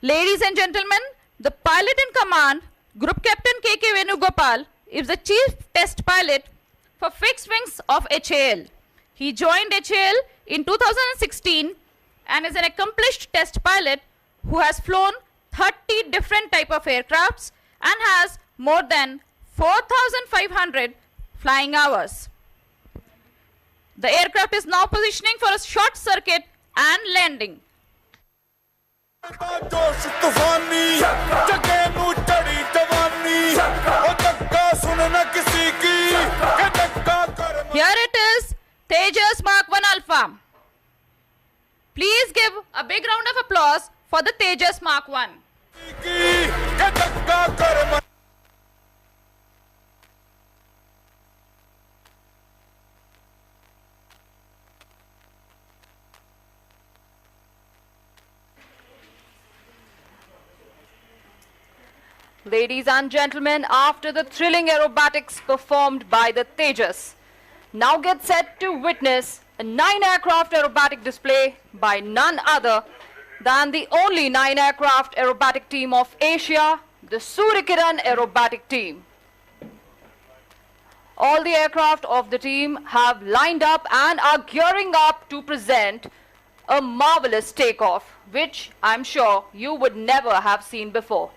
[SPEAKER 10] Ladies and gentlemen, the pilot in command, Group Captain K.K. Venugopal, is the chief test pilot for fixed wings of HAL. He joined HAL in 2016 and is an accomplished test pilot who has flown 30 different type of aircrafts and has more than 4,500 flying hours. The aircraft is now positioning for a short circuit and landing.
[SPEAKER 8] जोश तूफानी जगे नू चढ़ी जवानी ओ धक्का सुन न किसी की के धक्का कर
[SPEAKER 10] Here it is, Tejas Mark 1 Alpha. Please give a big round of applause for the Tejas Mark 1.
[SPEAKER 8] की के धक्का कर
[SPEAKER 3] Ladies and gentlemen, after the thrilling aerobatics performed by the Tejas, now get set to witness a 9-aircraft aerobatic display by none other than the only 9-aircraft aerobatic team of Asia, the Suryakiran Aerobatic Team. All the aircraft of the team have lined up and are gearing up to present a marvelous takeoff, which I'm sure you would never have seen before.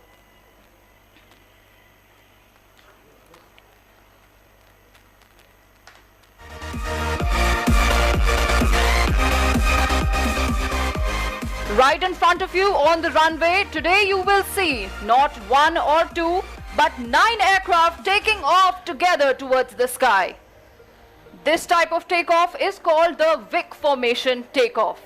[SPEAKER 3] Right in front of you on the runway, today you will see not 1 or 2, but 9 aircraft taking off together towards the sky. This type of takeoff is called the Vic formation takeoff.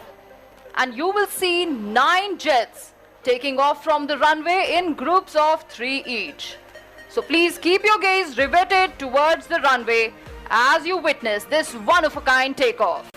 [SPEAKER 3] And you will see 9 jets taking off from the runway in groups of 3 each. So please keep your gaze riveted towards the runway as you witness this one-of-a-kind takeoff.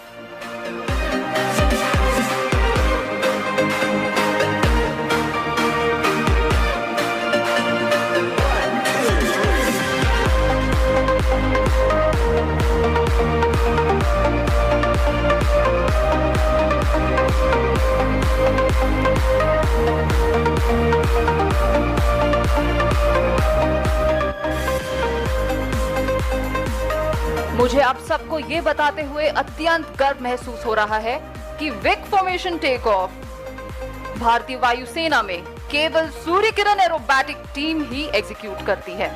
[SPEAKER 3] मुझे आप सबको ये बताते हुए अत्यंत गर्व महसूस हो रहा है कि विक फॉर्मेशन टेक ऑफ भारतीय वायुसेना में केवल सूर्यकिरण एरोबैटिक टीम ही एग्जीक्यूट करती है।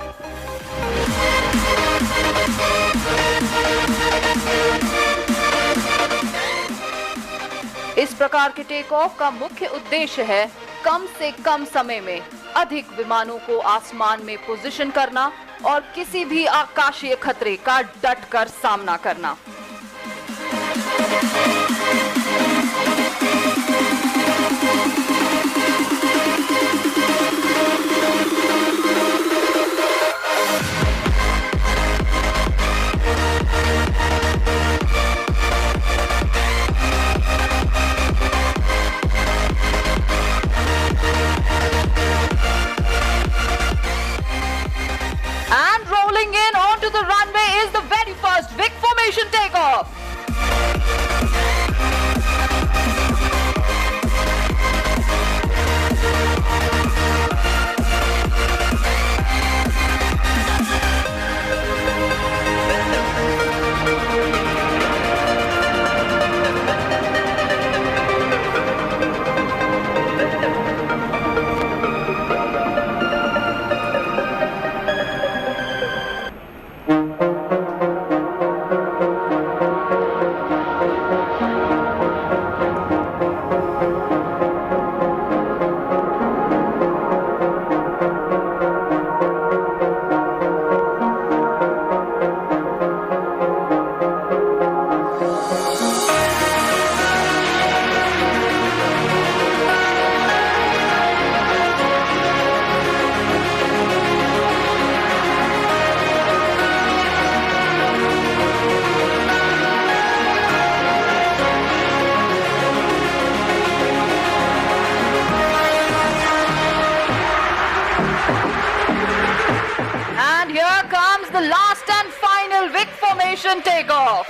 [SPEAKER 7] इस प्रकार के टेक ऑफ का मुख्य उद्देश्य है कम से कम समय में अधिक विमानों को आसमान में पोजीशन करना और किसी भी आकाशीय खतरे का डटकर सामना करना।
[SPEAKER 10] And rolling in onto the runway is the very first Vic formation takeoff. And here comes the last and final Vic formation takeoff.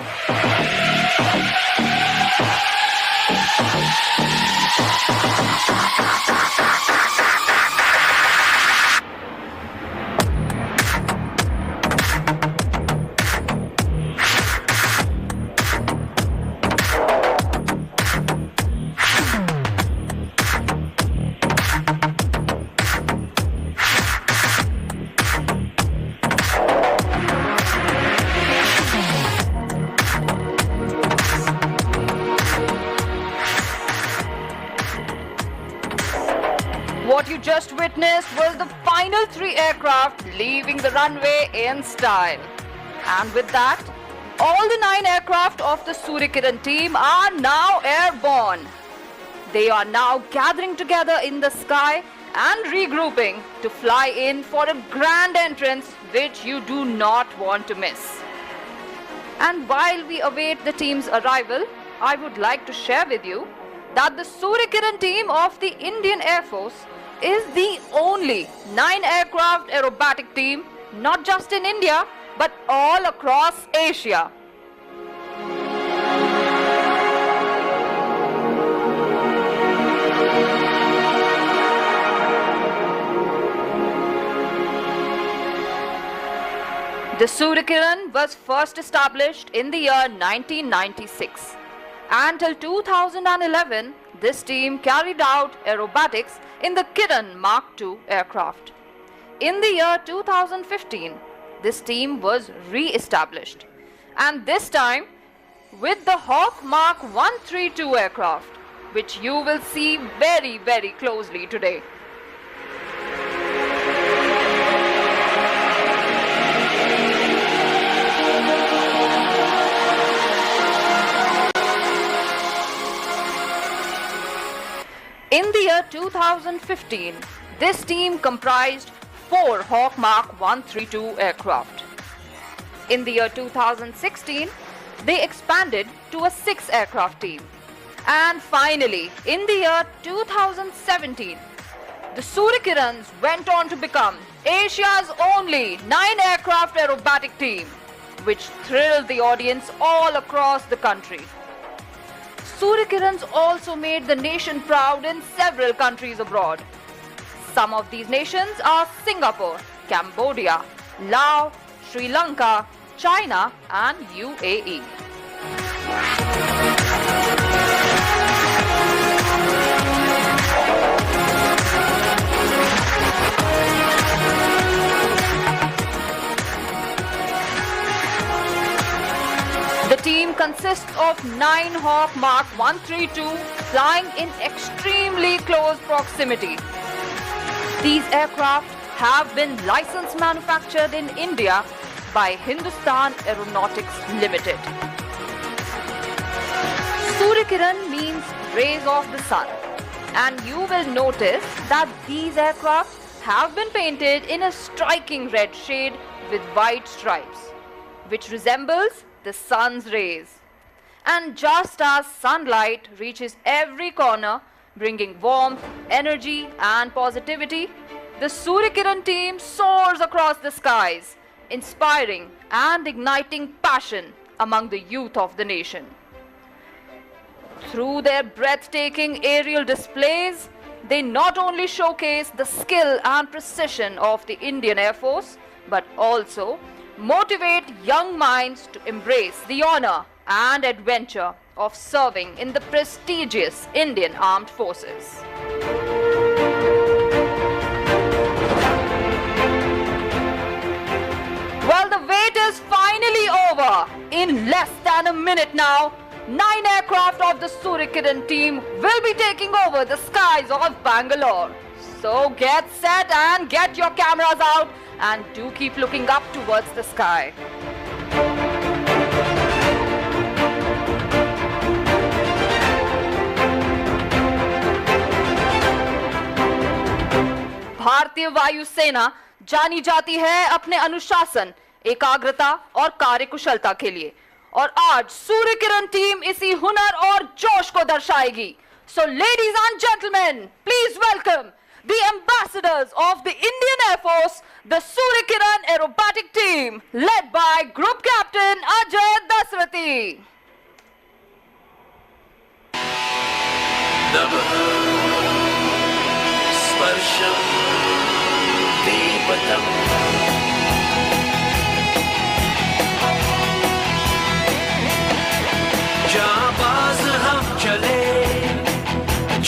[SPEAKER 10] What you just witnessed was the final 3 aircraft leaving the runway in style. And with that, all the 9 aircraft of the Suryakiran team are now airborne. They are now gathering together in the sky and regrouping to fly in for a grand entrance which you do not want to miss. And while we await the team's arrival, I would like to share with you that the Suryakiran team of the Indian Air Force is the only 9 aircraft aerobatic team, not just in India, but all across Asia. The Suryakiran was first established in the year 1996. Until 2011, this team carried out aerobatics in the Kiran Mark II aircraft. In the year 2015, this team was re-established, and this time with the Hawk Mark 132 aircraft, which you will see very, very closely today. In the year 2015, this team comprised 4 Hawk Mark 132 aircraft. In the year 2016, they expanded to a 6 aircraft team. And finally, in the year 2017, the Suryakirans went on to become Asia's only 9 aircraft aerobatic team, which thrilled the audience all across the country. Suryakirans also made the nation proud in several countries abroad. Some of these nations are Singapore, Cambodia, Laos, Sri Lanka, China, and UAE. team consists of 9 Hawk Mark 132 flying in extremely close proximity. These aircraft have been licensed manufactured in India by Hindustan Aeronautics Limited. Suryakiran means rays of the sun, and you will notice that these aircraft have been painted in a striking red shade with white stripes, which resembles the sun's rays. And just as sunlight reaches every corner, bringing warmth, energy and positivity, the Suryakiran team soars across the skies, inspiring and igniting passion among the youth of the nation. Through their breathtaking aerial displays, they not only showcase the skill and precision of the Indian Air Force, but also motivate young minds to embrace the honor and adventure of serving in the prestigious Indian Armed Forces. Well, the wait is finally over. In less than a minute now, 9 aircraft of the Suryakiran team will be taking over the skies of Bangalore. So get set and get your cameras out and do keep looking up towards the sky. भारतीय वायु सेना जानी जाती है अपने अनुशासन, एकाग्रता और कार्यकुशलता के लिए, और आज सूर्यकिरण टीम इसी हुनर और जोश को दर्शाएगी. So ladies and gentlemen, please welcome the ambassadors of the Indian Air Force, the Suryakiran Aerobatic Team, led by Group Captain Ajay Dasrathi.
[SPEAKER 6] स्पर्शम दीपतम जाबाज हम चले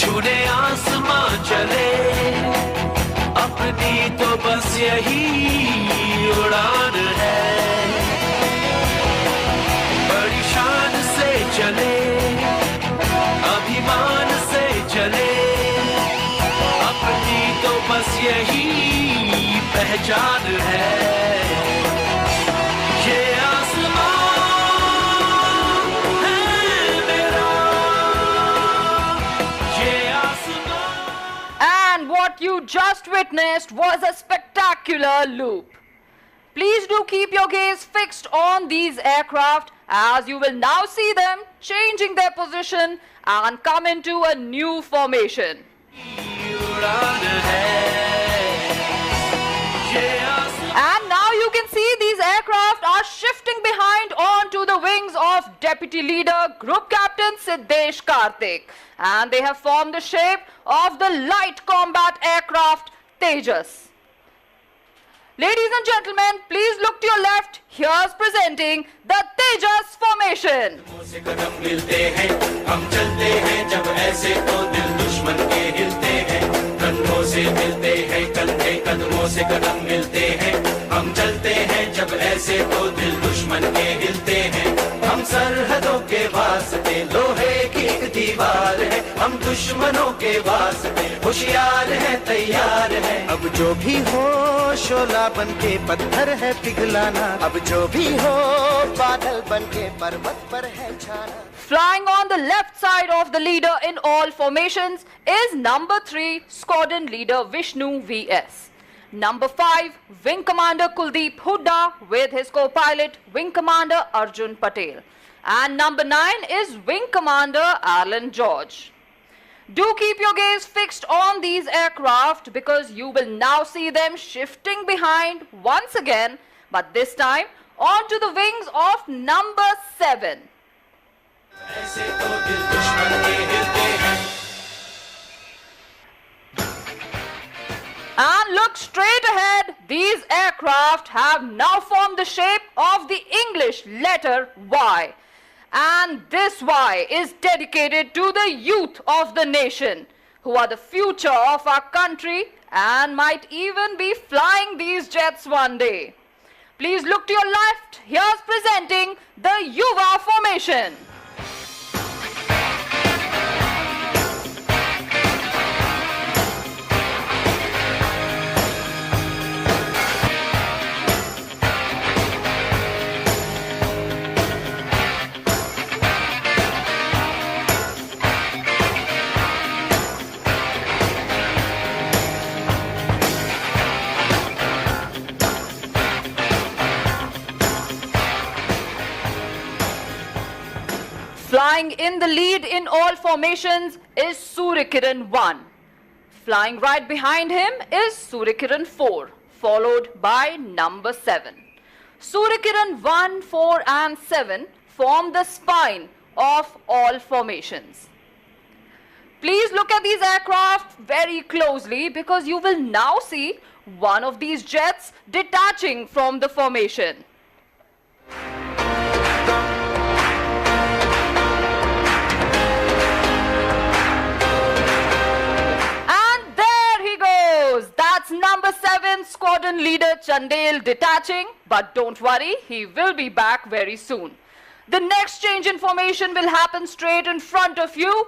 [SPEAKER 6] छूने आसमां चले अपनी तो बस यही उड़ान है बड़ी शान से चले अभिमान से चले अपनी तो बस यही पहचान है ये आसमां है मेरा ये आसमां.
[SPEAKER 10] And what you just witnessed was a spectacular loop. Please do keep your gaze fixed on these aircraft as you will now see them changing their position and come into a new formation. And now you can see these aircraft are shifting behind onto the wings of Deputy Leader Group Captain Siddesh Karthik, and they have formed the shape of the light combat aircraft Tejas. Ladies and gentlemen, please look to your left. Here's presenting the Tejas formation.
[SPEAKER 6] से कदम मिलते हैं हम चलते हैं जब ऐसे तो दिल दुश्मन के हिलते हैं कंधों से मिलते हैं कंधे कदमों से कदम मिलते हैं हम चलते हैं जब ऐसे तो दिल दुश्मन के हिलते हैं हम सरहदों के वास्ते लोहे की एक दीवार है हम दुश्मनों के वास्ते होशियार हैं तैयार हैं
[SPEAKER 5] अब जो भी हो शोला बन के पत्थर है पिघलाना अब जो भी हो बादल बन के पर्वत पर है छाना.
[SPEAKER 10] Flying on the left side of the leader in all formations is number 3 Squadron Leader Vishnu VS. Number 5 Wing Commander Kuldeep Hooda with his co-pilot Wing Commander Arjun Patel. And number 9 is Wing Commander Alan George. Do keep your gaze fixed on these aircraft because you will now see them shifting behind once again, but this time onto the wings of number 7.
[SPEAKER 6] ऐसे तो दिल दुश्मन के हिलते हैं.
[SPEAKER 10] And look straight ahead, these aircraft have now formed the shape of the English letter Y. And this Y is dedicated to the youth of the nation, who are the future of our country and might even be flying these jets one day. Please look to your left. Here's presenting the Yuva formation. Flying in the lead in all formations is Suryakiran 1. Flying right behind him is Suryakiran 4, followed by number 7. Suryakiran 1, 4 and 7 form the spine of all formations. Please look at these aircraft very closely because you will now see one of these jets detaching from the formation. That's number 7 squadron leader Chandel detaching, but don't worry, he will be back very soon. The next change in formation will happen straight in front of you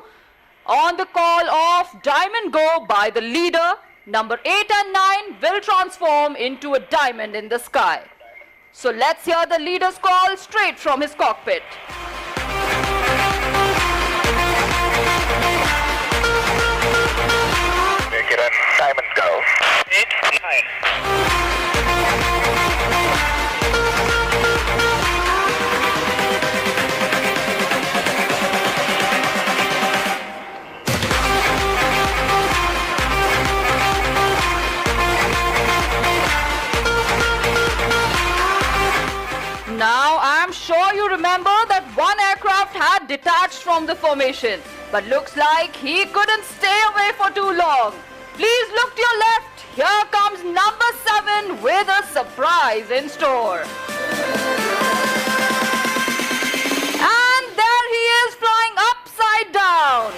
[SPEAKER 10] on the call of Diamond Go by the leader. Number 8 and 9 will transform into a diamond in the sky. So let's hear the leader's call straight from his cockpit.
[SPEAKER 12] Diamond Go. 8, 9.
[SPEAKER 10] Now, I'm sure you remember that one aircraft had detached from the formation, but looks like he couldn't stay away for too long. Please look to your left. Here comes number 7 with a surprise in store. And there he is flying upside down.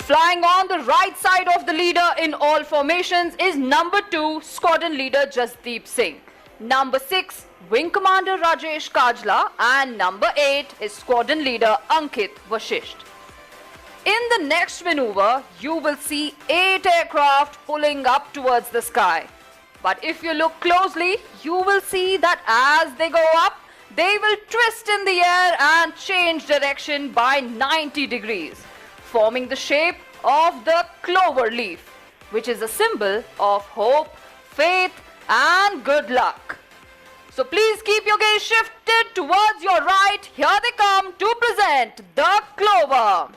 [SPEAKER 10] Flying on the right side of the leader in all formations is number 2 squadron leader Jasdeep Singh. Number 6 wing commander Rajesh Kajla and number 8 is squadron leader Ankit Vashisht. In the next maneuver, you will see 8 aircraft pulling up towards the sky. But if you look closely, you will see that as they go up, they will twist in the air and change direction by 90 degrees. Forming the shape of the clover leaf, which is a symbol of hope, faith, and good luck. So please keep your gaze shifted towards your right. Here they come to present the clover.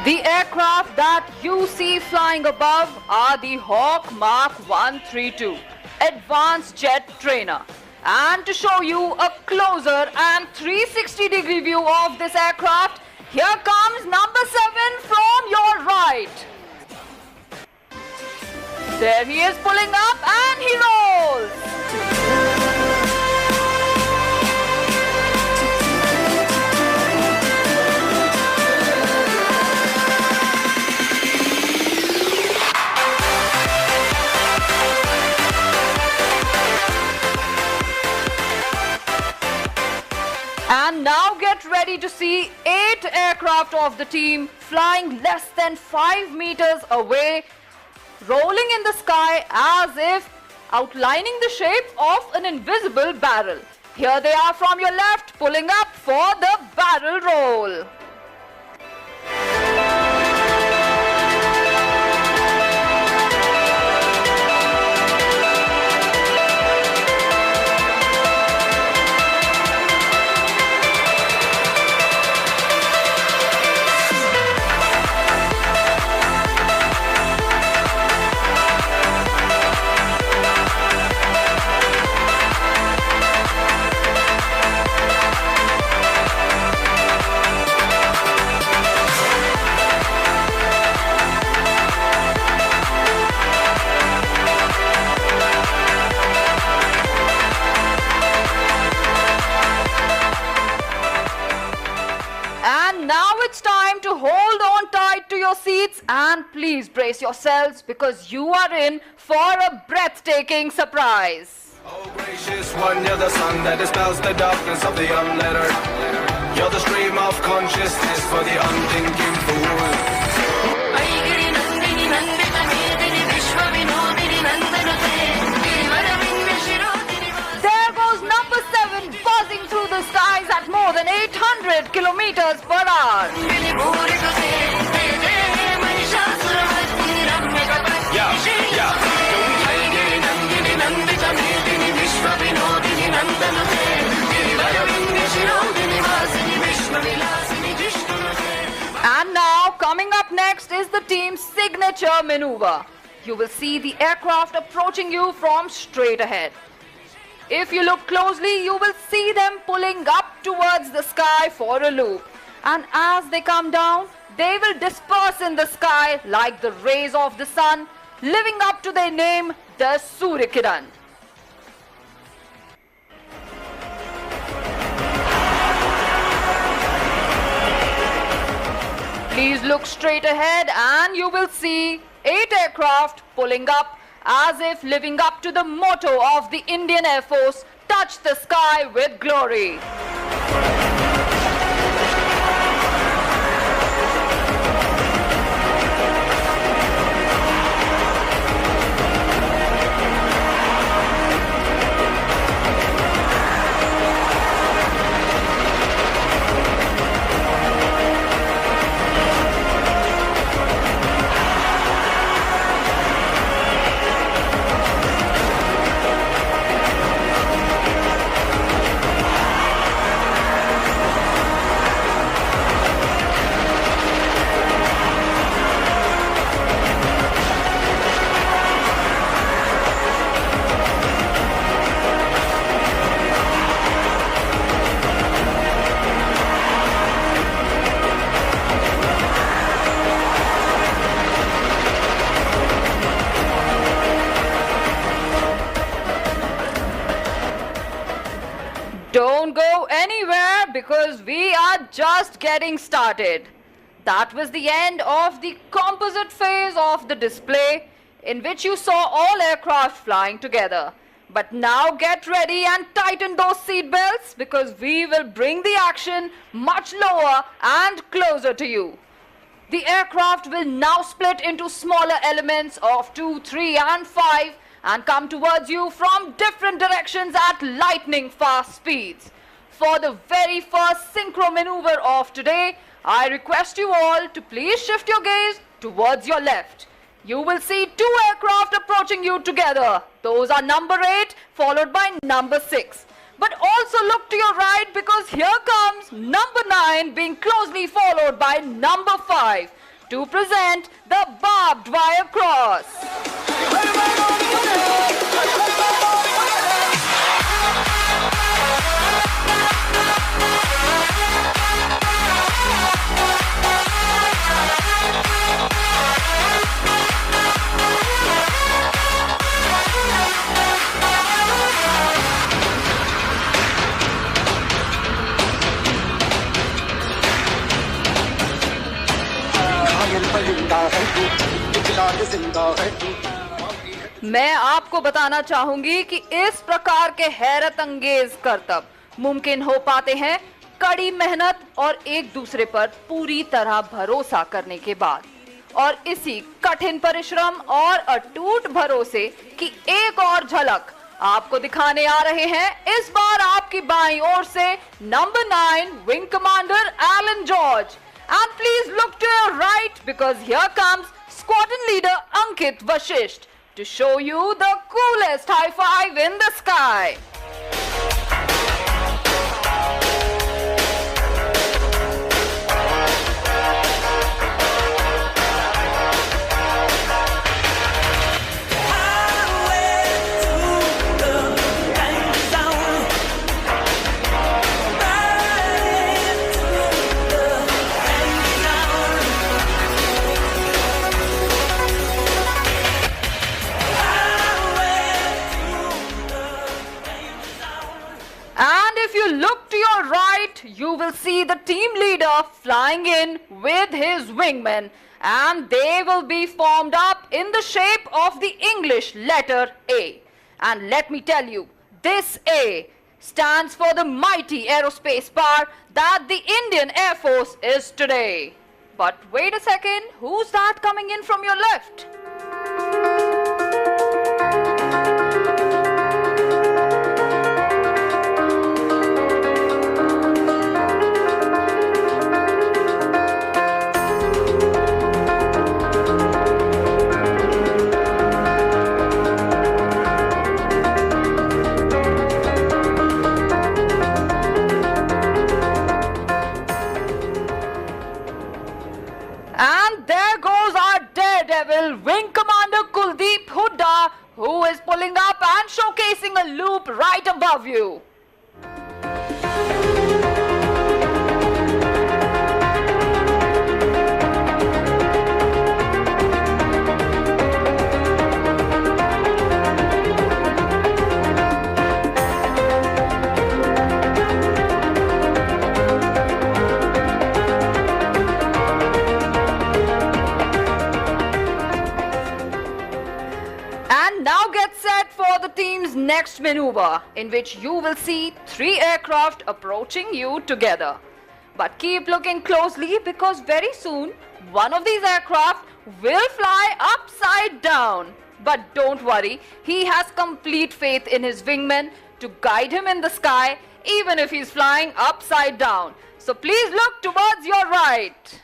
[SPEAKER 10] The aircraft that you see flying above are the Hawk Mark 132 Advanced Jet Trainer. And to show you a closer and 360-degree view of this aircraft, here comes number 7 from your right. There he is pulling up and he rolls.
[SPEAKER 3] And now get ready to see 8 aircraft of the team flying less than 5 meters away, rolling in the sky as if outlining the shape of an invisible barrel. Here they are from your left, pulling up for the barrel roll. It's time to hold on tight to your seats and please brace yourselves because you are in for a breathtaking surprise.
[SPEAKER 8] Oh gracious one, you're the sun that dispels the darkness of the unlettered. You're the stream of consciousness for the unthinking fool.
[SPEAKER 3] There goes number 7 buzzing through the skies at more than 800 kilometers per hour. And now, coming up next is the team's signature maneuver. You will see the aircraft approaching you from straight ahead. If you look closely, you will see them pulling up towards the sky for a loop. And as they come down, they will disperse in the sky like the rays of the sun, living up to their name, the Surya Kiran. Please look straight ahead and you will see 8 aircraft pulling up as if living up to the motto of the Indian Air Force, touch the sky with glory. Don't go anywhere because we are just getting started. That was the end of the composite phase of the display in which you saw all aircraft flying together. But now get ready and tighten those seat belts because we will bring the action much lower and closer to you. The aircraft will now split into smaller elements of 2, 3 and 5 and come towards you from different directions at lightning fast speeds. For the very first synchro maneuver of today, I request you all to please shift your gaze towards your left. You will see 2 aircraft approaching you together. Those are number 8 followed by number 6. But also look to your right because here comes number 9 being closely followed by number 5 to present the barbed wire cross. मैं आपको बताना चाहूंगी कि इस प्रकार के हैरत अंगेज करतब मुमकिन हो पाते हैं
[SPEAKER 10] कड़ी मेहनत और एक दूसरे पर पूरी तरह भरोसा करने के बाद और इसी कठिन परिश्रम और अटूट भरोसे की एक और झलक आपको दिखाने आ रहे हैं इस बार आपकी बाईं ओर से number 9 wing commander Alan George. And please look to your right because here comes squadron leader Ankit Vashisht to show you the coolest high five in the sky. If you look to your right, you will see the team leader flying in with his wingmen, and they will be formed up in the shape of the English letter A. And let me tell you, this A stands for the mighty aerospace power that the Indian Air Force is today. But wait a second, who's that coming in from your left? And there goes our daredevil Wing Commander Kuldeep Hooda, who is pulling up and showcasing a loop right above you. Now get set for the team's next maneuver, in which you will see 3 aircraft approaching you together. But keep looking closely because very soon one of these aircraft will fly upside down. But don't worry, he has complete faith in his wingmen to guide him in the sky even if he's flying upside down. So please look towards your right.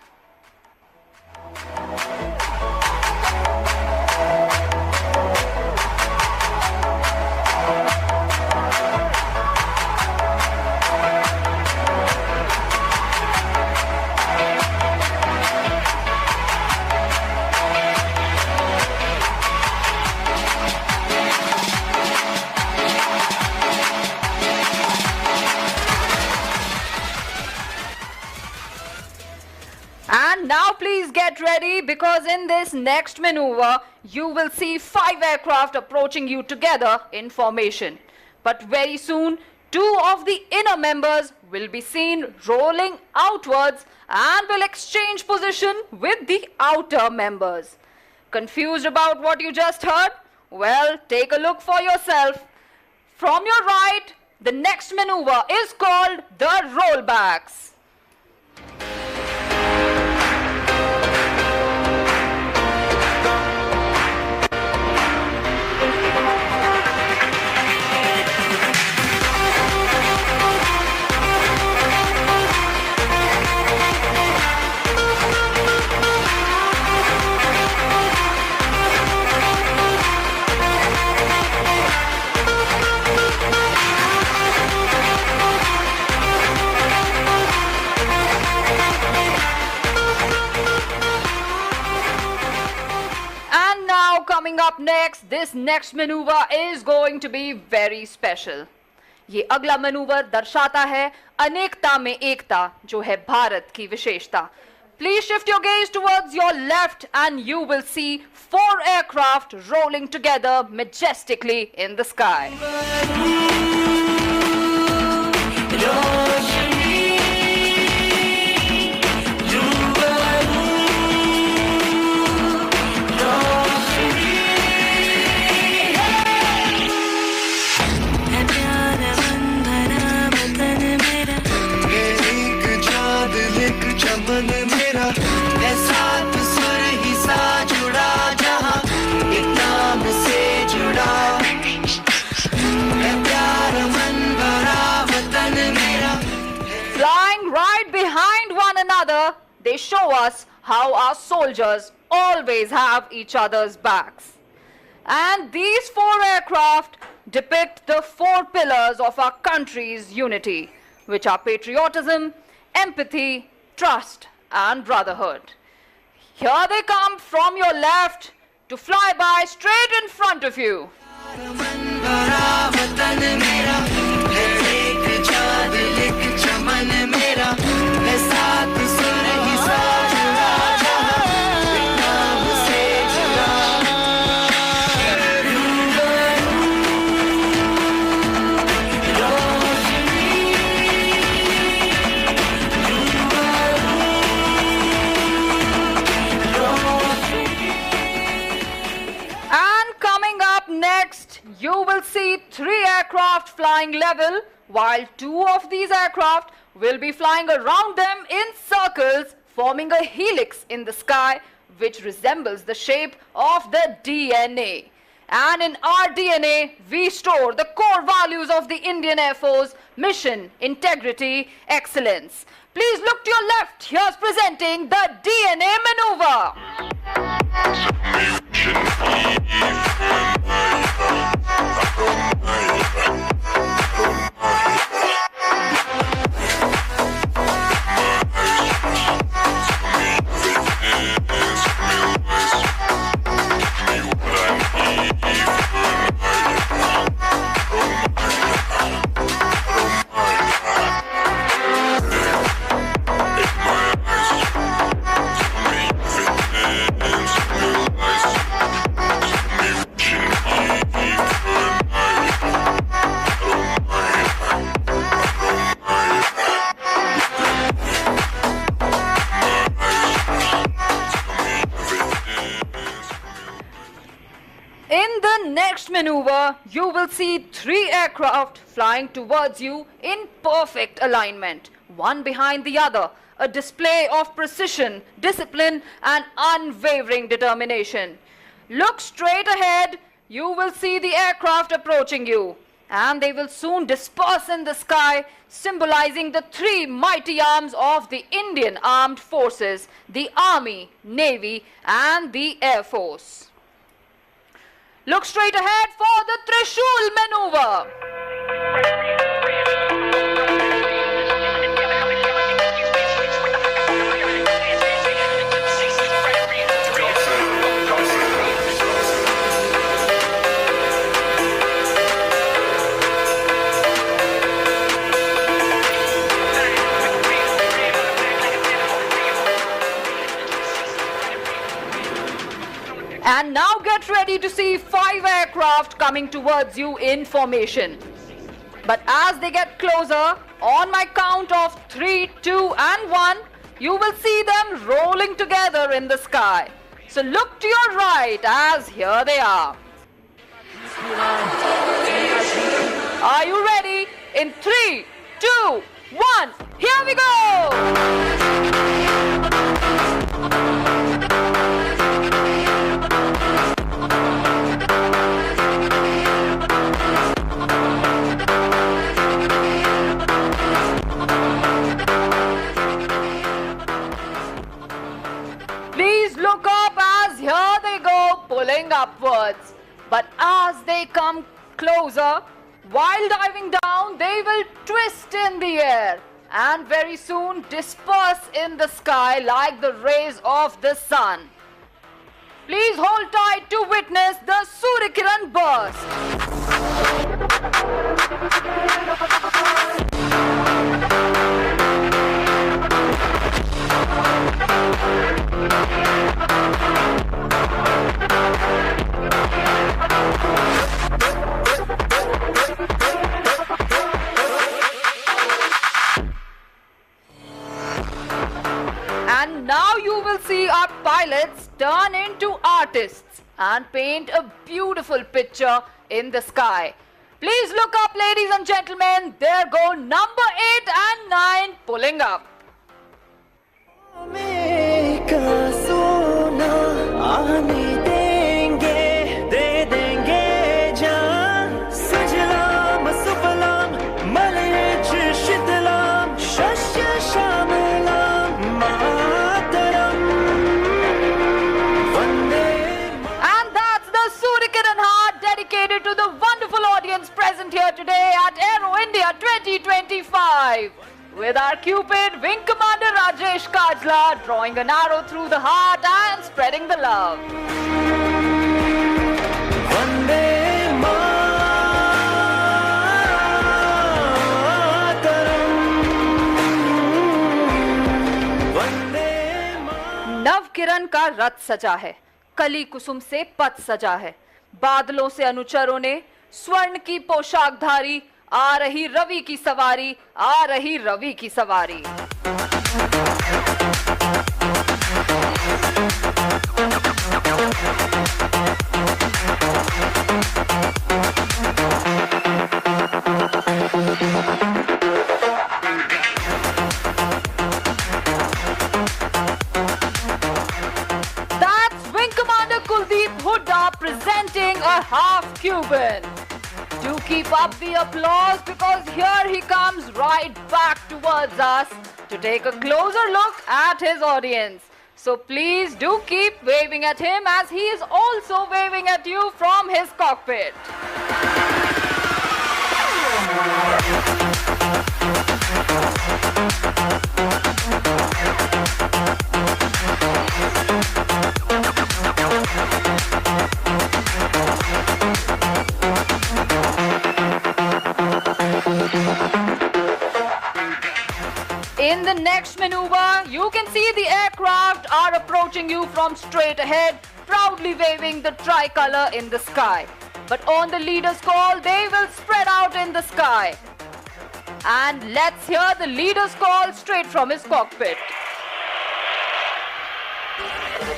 [SPEAKER 10] And now please get ready because in this next maneuver, you will see 5 aircraft approaching you together in formation. But very soon, 2 of the inner members will be seen rolling outwards and will exchange position with the outer members. Confused about what you just heard? Well, take a look for yourself. From your right, the next maneuver is called the rollbacks. Coming up next, this next maneuver is going to be very special. ये अगला manoeuvre दर्शाता है अनेकता में एकता, जो है भारत की विशेषता. Please shift your gaze towards your left and you will see 4 aircraft rolling together majestically in the sky. they show us how our soldiers always have each other's backs. And these 4 aircraft depict the 4 pillars of our country's unity, which are patriotism, empathy, trust, and brotherhood. Here they come from your left to fly by straight in front of you. You will see 3 aircraft flying level, while 2 of these aircraft will be flying around them in circles, forming a helix in the sky, which resembles the shape of the DNA. And in our DNA, we store the core values of the Indian Air Force: mission, integrity, excellence. Please look to your left. Here's presenting the DNA maneuver. Maneuver, you will see 3 aircraft flying towards you in perfect alignment, one behind the other, a display of precision, discipline, and unwavering determination. Look straight ahead, you will see the aircraft approaching you, and they will soon disperse in the sky, symbolizing the 3 mighty arms of the Indian Armed Forces: the Army, Navy, and the Air Force. Look straight ahead for the Trishul maneuver. And now get ready to see 5 aircraft coming towards you in formation. But as they get closer, on my count of 3, 2, and 1, you will see them rolling together in the sky. So look to your right as here they are. Are you ready? In 3, 2, 1, here we go! Please look up as here they go, pulling upwards. But as they come closer, while diving down, they will twist in the air and very soon disperse in the sky like the rays of the sun. Please hold tight to witness the Suryakiran burst. And now you will see our pilots turn into artists and paint a beautiful picture in the sky. Please look up, ladies and gentlemen. There go number 8 and 9 pulling up.
[SPEAKER 3] live with our Cupid Wing Commander Rajesh Kajla drawing an arrow through the heart and spreading the love. नव किरण का रथ सजा है, कली कुसुम से पथ सजा है, बादलों से अनुचरों ने स्वर्ण की पोशाक धारी, आ रही रवि की सवारी, आ रही रवि की सवारी। That's Wing Commander Kuldeep Hooda presenting a half Cuban. Do keep up the applause because here he comes right back towards us to take a closer look at his audience. So please do keep waving at him as he is also waving at you from his cockpit. In the next maneuver, you can see the aircraft are approaching you from straight ahead, proudly waving the tricolor in the sky. But on the leader's call, they will spread out in the sky. And let's hear the leader's call straight from his cockpit.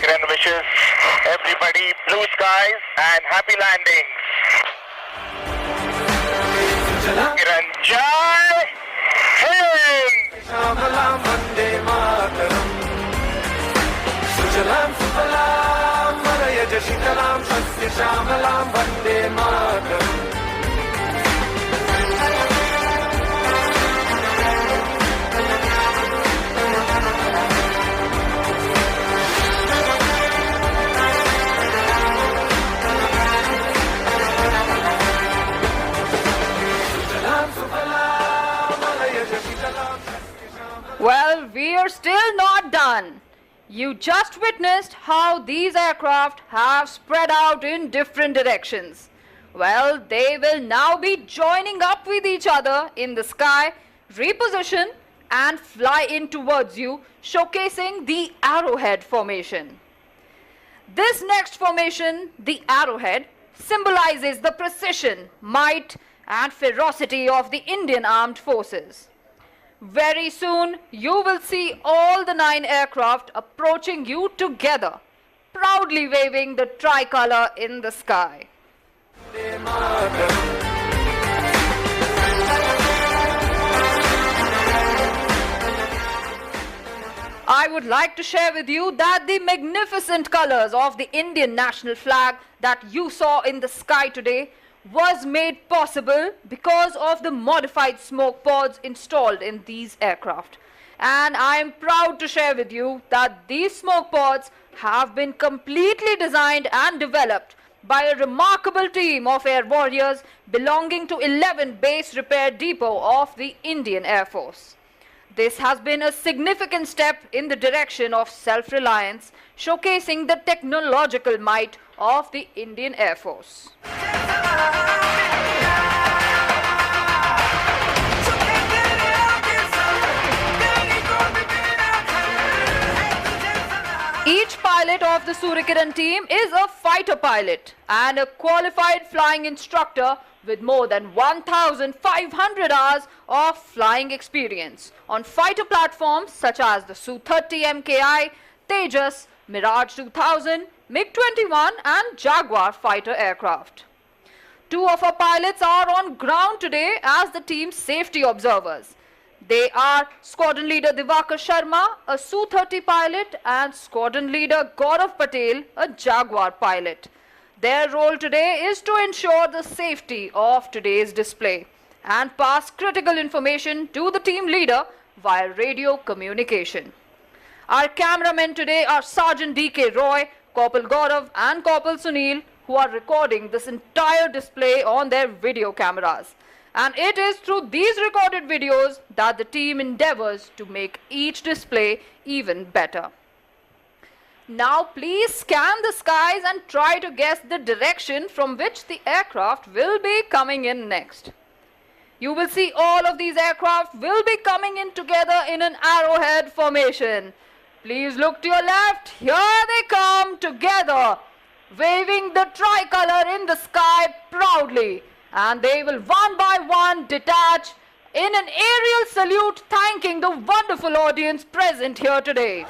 [SPEAKER 12] Kiran wishes everybody blue skies and happy landings. Kiran Jai Hind!
[SPEAKER 8] Shamalam Vande Mataram Sujalam Sufalam Marayaj Shitalam Sasya Shamalam Vande Mataram
[SPEAKER 3] Well, we are still not done. You just witnessed how these aircraft have spread out in different directions. Well, they will now be joining up with each other in the sky, reposition and fly in towards you, showcasing the arrowhead formation. This next formation, the arrowhead, symbolizes the precision, might and ferocity of the Indian Armed Forces. Very soon, you will see all the 9 aircraft approaching you together, proudly waving the tricolor in the sky. I would like to share with you that the magnificent colors of the Indian national flag that you saw in the sky today was made possible because of the modified smoke pods installed in these aircraft. And I am proud to share with you that these smoke pods have been completely designed and developed by a remarkable team of air warriors belonging to 11 Base Repair Depot of the Indian Air Force. This has been a significant step in the direction of self-reliance, showcasing the technological might of the Indian Air Force. Each pilot of the Suryakiran team is a fighter pilot and a qualified flying instructor with more than 1,500 hours of flying experience on fighter platforms such as the Su-30 MKI, Tejas, Mirage 2000, MiG-21 and Jaguar fighter aircraft. 2 of our pilots are on ground today as the team's safety observers. They are Squadron Leader Divakar Sharma, a Su-30 pilot, and Squadron Leader Gaurav Patel, a Jaguar pilot. Their role today is to ensure the safety of today's display and pass critical information to the team leader via radio communication. Our cameramen today are Sergeant D.K. Roy, Corporal Gaurav and Corporal Sunil, who are recording this entire display on their video cameras.
[SPEAKER 13] And it is through these recorded videos that the team endeavors to make each display even better. Now please scan the skies and try to guess the direction from which the aircraft will be coming in next. You will see all of these aircraft will be coming in together in an arrowhead formation. Please look to your left. Here they come together, waving the tricolor in the sky proudly. And they will one by one detach in an aerial salute, thanking the wonderful audience present here today.